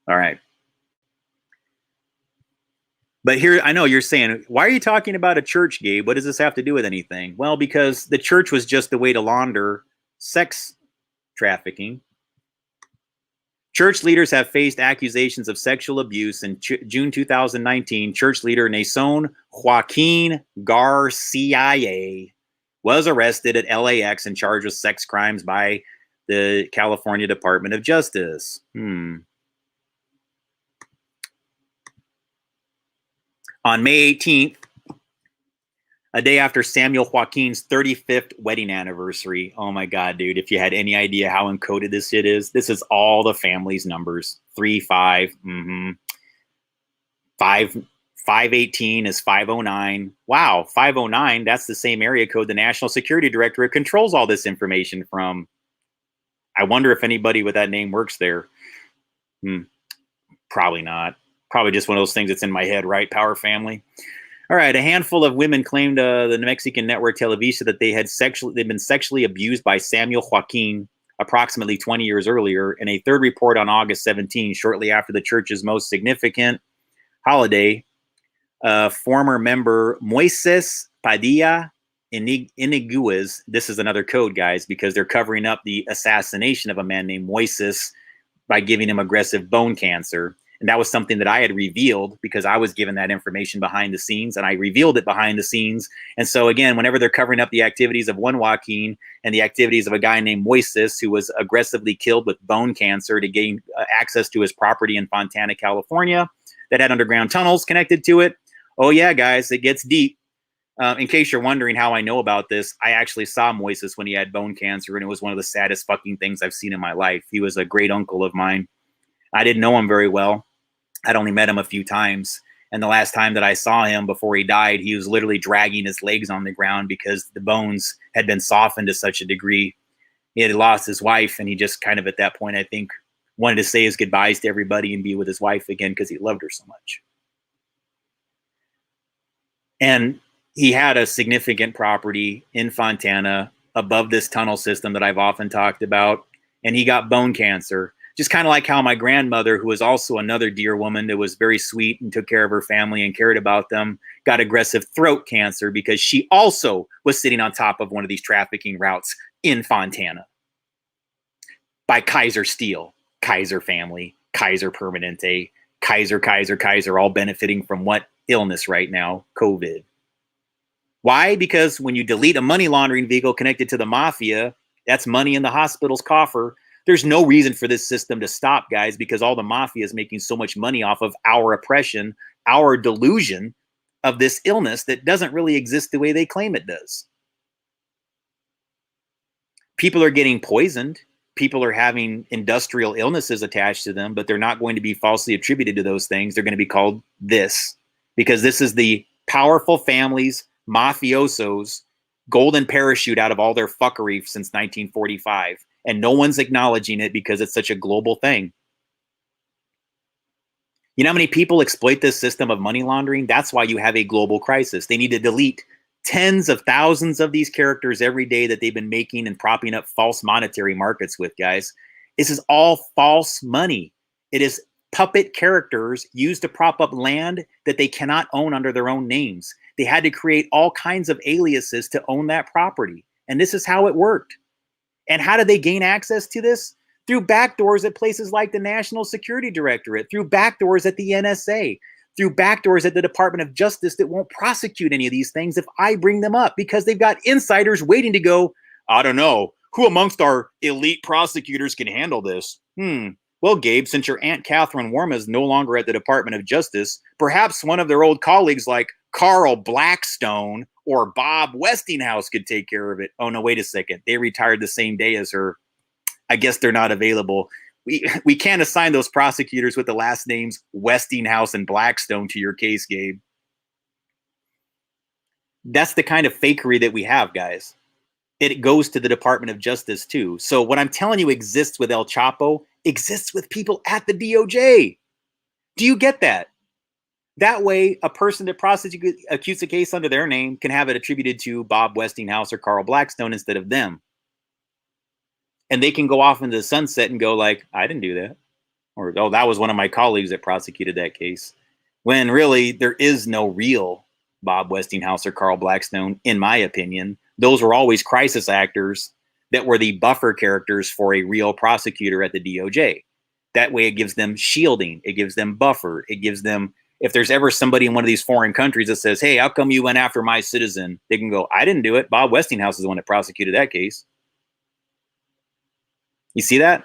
All right. But here, I know you're saying, why are you talking about a church, Gabe? What does this have to do with anything? Well, because the church was just a way to launder sex trafficking. Church leaders have faced accusations of sexual abuse. In June 2019, church leader Nason Joaquin Garcia was arrested at LAX and charged with sex crimes by the California Department of Justice. On May 18th, a day after Samuel Joaquin's 35th wedding anniversary. Oh my God, dude. If you had any idea how encoded this shit is, this is all the family's numbers. 5, 518 is 509. Wow, 509, that's the same area code the National Security Directorate controls all this information from. I wonder if anybody with that name works there. Probably not. Probably just one of those things that's in my head, right? Power family. All right, a handful of women claimed the Mexican network Televisa that they'd been sexually abused by Samuel Joaquin approximately 20 years earlier. In a third report on August 17, shortly after the church's most significant holiday, former member Moises Padilla Iniguez, this is another code, guys, because they're covering up the assassination of a man named Moises by giving him aggressive bone cancer. And that was something that I had revealed because I was given that information behind the scenes, and I revealed it behind the scenes. And so again, whenever they're covering up the activities of one Joaquin and the activities of a guy named Moises, who was aggressively killed with bone cancer to gain access to his property in Fontana, California, that had underground tunnels connected to it. Oh yeah, guys, it gets deep. In case you're wondering how I know about this, I actually saw Moises when he had bone cancer, and it was one of the saddest fucking things I've seen in my life. He was a great uncle of mine. I didn't know him very well. I'd only met him a few times. And the last time that I saw him before he died, he was literally dragging his legs on the ground because the bones had been softened to such a degree. He had lost his wife, and he just kind of at that point, I think, wanted to say his goodbyes to everybody and be with his wife again because he loved her so much. And he had a significant property in Fontana above this tunnel system that I've often talked about. And he got bone cancer. Just kind of like how my grandmother, who was also another dear woman that was very sweet and took care of her family and cared about them, got aggressive throat cancer because she also was sitting on top of one of these trafficking routes in Fontana. By Kaiser Steel, Kaiser family, Kaiser Permanente, Kaiser, all benefiting from what illness right now? COVID. Why? Because when you delete a money laundering vehicle connected to the mafia, that's money in the hospital's coffer. There's no reason for this system to stop, guys, because all the mafia is making so much money off of our oppression, our delusion of this illness that doesn't really exist the way they claim it does. People are getting poisoned. people are having industrial illnesses attached to them, but they're not going to be falsely attributed to those things. They're going to be called this, because this is the powerful families, mafiosos, golden parachute out of all their fuckery since 1945. And no one's acknowledging it because it's such a global thing. You know how many people exploit this system of money laundering? That's why you have a global crisis. They need to delete tens of thousands of these characters every day that they've been making and propping up false monetary markets with, guys. This is all false money. It is puppet characters used to prop up land that they cannot own under their own names. They had to create all kinds of aliases to own that property. And this is how it worked. And how did they gain access to this? Through backdoors at places like the National Security Directorate, through backdoors at the NSA, through backdoors at the Department of Justice that won't prosecute any of these things if I bring them up, because they've got insiders waiting to go, I don't know, who amongst our elite prosecutors can handle this? Well, Gabe, since your Aunt Catherine Worma is no longer at the Department of Justice, perhaps one of their old colleagues like Carl Blackstone or Bob Westinghouse could take care of it. Oh, no, wait a second. They retired the same day as her. I guess they're not available. We can't assign those prosecutors with the last names Westinghouse and Blackstone to your case, Gabe. That's the kind of fakery that we have, guys. It goes to the Department of Justice, too. So what I'm telling you exists with El Chapo exists with people at the DOJ. Do you get that? That way, a person that prosecutes a case under their name can have it attributed to Bob Westinghouse or Carl Blackstone instead of them. And they can go off into the sunset and go like, I didn't do that. Or, oh, that was one of my colleagues that prosecuted that case. When really, there is no real Bob Westinghouse or Carl Blackstone, in my opinion. Those were always crisis actors that were the buffer characters for a real prosecutor at the DOJ. That way it gives them shielding. It gives them buffer. It gives them, if there's ever somebody in one of these foreign countries that says, hey, how come you went after my citizen? They can go, I didn't do it. Bob Westinghouse is the one that prosecuted that case. You see that?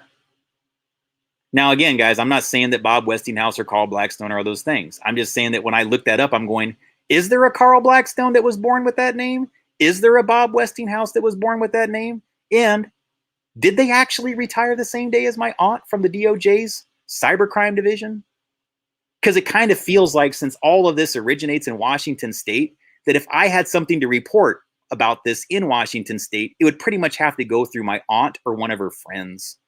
Now, again, guys, I'm not saying that Bob Westinghouse or Carl Blackstone are those things. I'm just saying that when I look that up, I'm going, is there a Carl Blackstone that was born with that name? Is there a Bob Westinghouse that was born with that name? And did they actually retire the same day as my aunt from the DOJ's cybercrime division? Because it kind of feels like, since all of this originates in Washington State, that if I had something to report about this in Washington State, it would pretty much have to go through my aunt or one of her friends.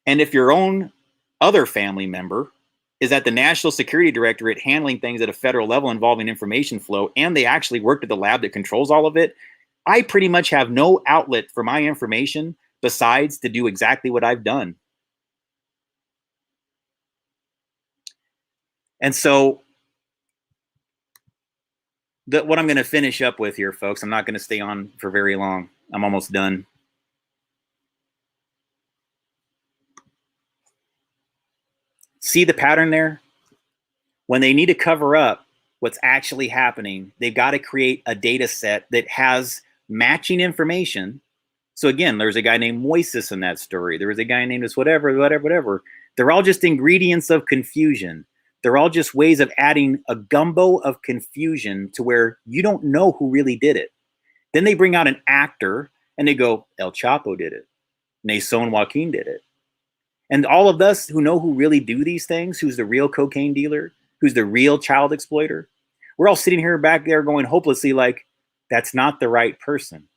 And if your own other family member is at the National Security Directorate handling things at a federal level involving information flow, and they actually worked at the lab that controls all of it, I pretty much have no outlet for my information besides to do exactly what I've done. And so what I'm going to finish up with here, folks, I'm not going to stay on for very long. I'm almost done. See the pattern there? When they need to cover up what's actually happening, they've got to create a data set that has matching information. So again, there's a guy named Moises in that story. There was a guy named this whatever. They're all just ingredients of confusion. They're all just ways of adding a gumbo of confusion to where you don't know who really did it. Then they bring out an actor and they go, El Chapo did it. Nason Joaquin did it. And all of us who know who really do these things, who's the real cocaine dealer, who's the real child exploiter, we're all sitting here back there going hopelessly like, that's not the right person.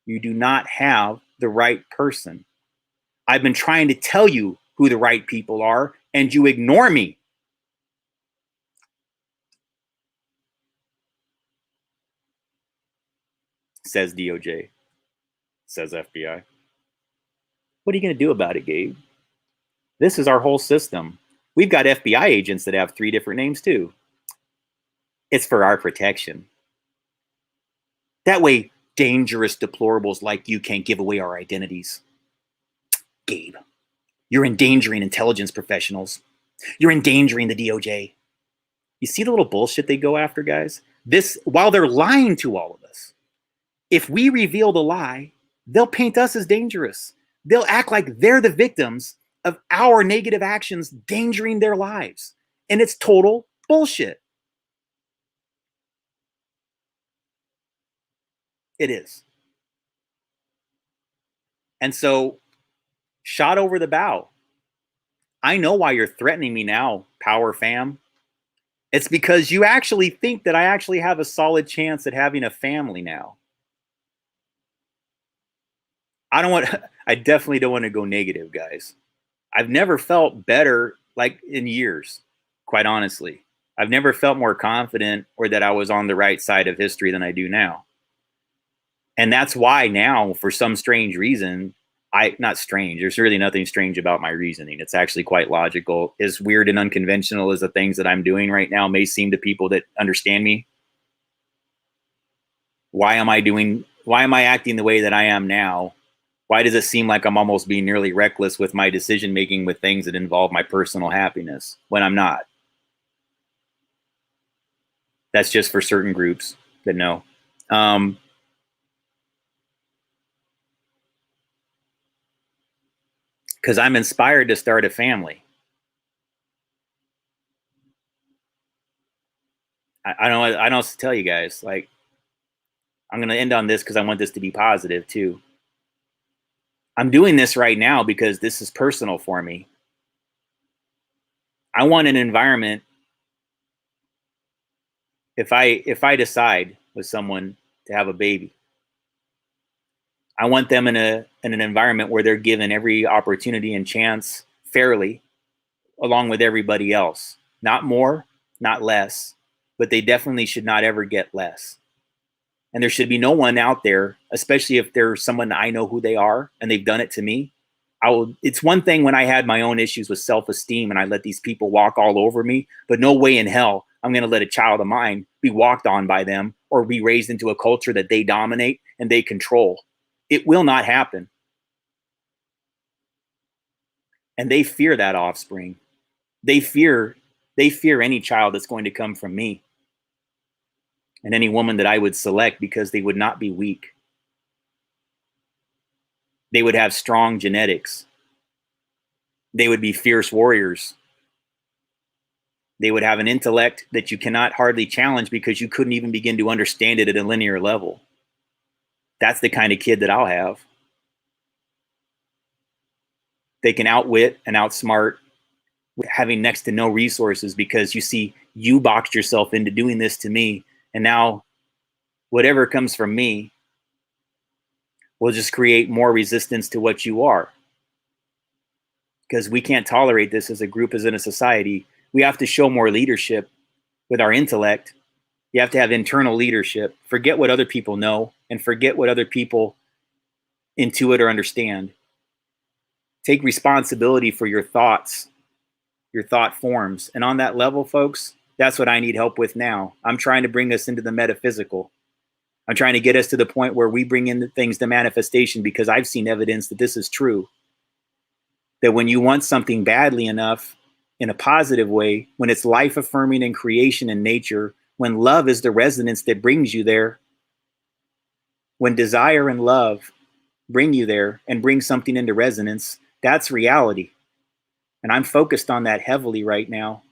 You do not have the right person. I've been trying to tell you who the right people are, and you ignore me. Says DOJ. Says FBI. What are you going to do about it, Gabe? This is our whole system. We've got FBI agents that have 3 different names too. It's for our protection. That way, dangerous deplorables like you can't give away our identities. Gabe, you're endangering intelligence professionals. You're endangering the DOJ. You see the little bullshit they go after, guys? This, while they're lying to all of us, if we reveal the lie, they'll paint us as dangerous. They'll act like they're the victims of our negative actions endangering their lives. And it's total bullshit. It is. And so, shot over the bow. I know why you're threatening me now, Power Fam. It's because you actually think that I actually have a solid chance at having a family now. I definitely don't want to go negative, guys. I've never felt better, like, in years, quite honestly. I've never felt more confident or that I was on the right side of history than I do now. And that's why now, for some strange reason, not strange, there's really nothing strange about my reasoning. It's actually quite logical. As weird and unconventional as the things that I'm doing right now may seem to people that understand me. Why am I acting the way that I am now? Why does it seem like I'm almost being nearly reckless with my decision making with things that involve my personal happiness when I'm not? That's just for certain groups that know. Because I'm inspired to start a family. I don't know what to tell you guys. Like, I'm going to end on this because I want this to be positive too. I'm doing this right now because this is personal for me. I want an environment. If I decide with someone to have a baby, I want them in an environment where they're given every opportunity and chance fairly, along with everybody else. Not more, not less, but they definitely should not ever get less. And there should be no one out there, especially if there's someone I know who they are and they've done it to me. It's one thing when I had my own issues with self-esteem and I let these people walk all over me, but no way in hell I'm going to let a child of mine be walked on by them or be raised into a culture that they dominate and they control. It will not happen. And they fear that offspring. They fear any child that's going to come from me and any woman that I would select, because they would not be weak. They would have strong genetics. They would be fierce warriors. They would have an intellect that you cannot hardly challenge because you couldn't even begin to understand it at a linear level. That's the kind of kid that I'll have. They can outwit and outsmart, having next to no resources, because you see, you boxed yourself into doing this to me. And now whatever comes from me will just create more resistance to what you are. Because we can't tolerate this as a group, as in a society. We have to show more leadership with our intellect. You have to have internal leadership. Forget what other people know and forget what other people intuit or understand. Take responsibility for your thoughts, your thought forms. And on that level, folks, that's what I need help with now. I'm trying to bring us into the metaphysical. I'm trying to get us to the point where we bring in the things to manifestation, because I've seen evidence that this is true. That when you want something badly enough in a positive way, when it's life affirming in creation and nature, when love is the resonance that brings you there, when desire and love bring you there and bring something into resonance, that's reality. And I'm focused on that heavily right now,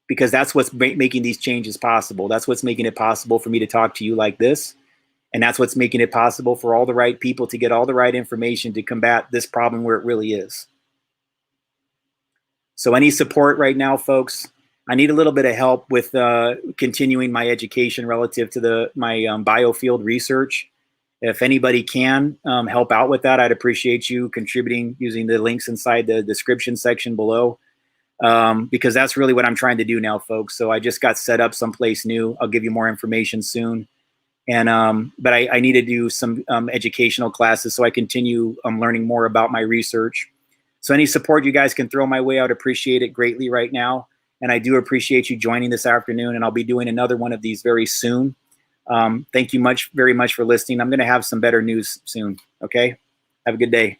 because that's what's making these changes possible. That's what's making it possible for me to talk to you like this. And that's what's making it possible for all the right people to get all the right information to combat this problem where it really is. So any support right now, folks, I need a little bit of help with continuing my education relative to my biofield research. If anybody can help out with that, I'd appreciate you contributing using the links inside the description section below, because that's really what I'm trying to do now, folks. So I just got set up someplace new. I'll give you more information soon. And but I need to do some educational classes so I continue learning more about my research. So any support you guys can throw my way, I would appreciate it greatly right now. And I do appreciate you joining this afternoon, and I'll be doing another one of these very soon. Thank you very much for listening. I'm going to have some better news soon. Okay. Have a good day.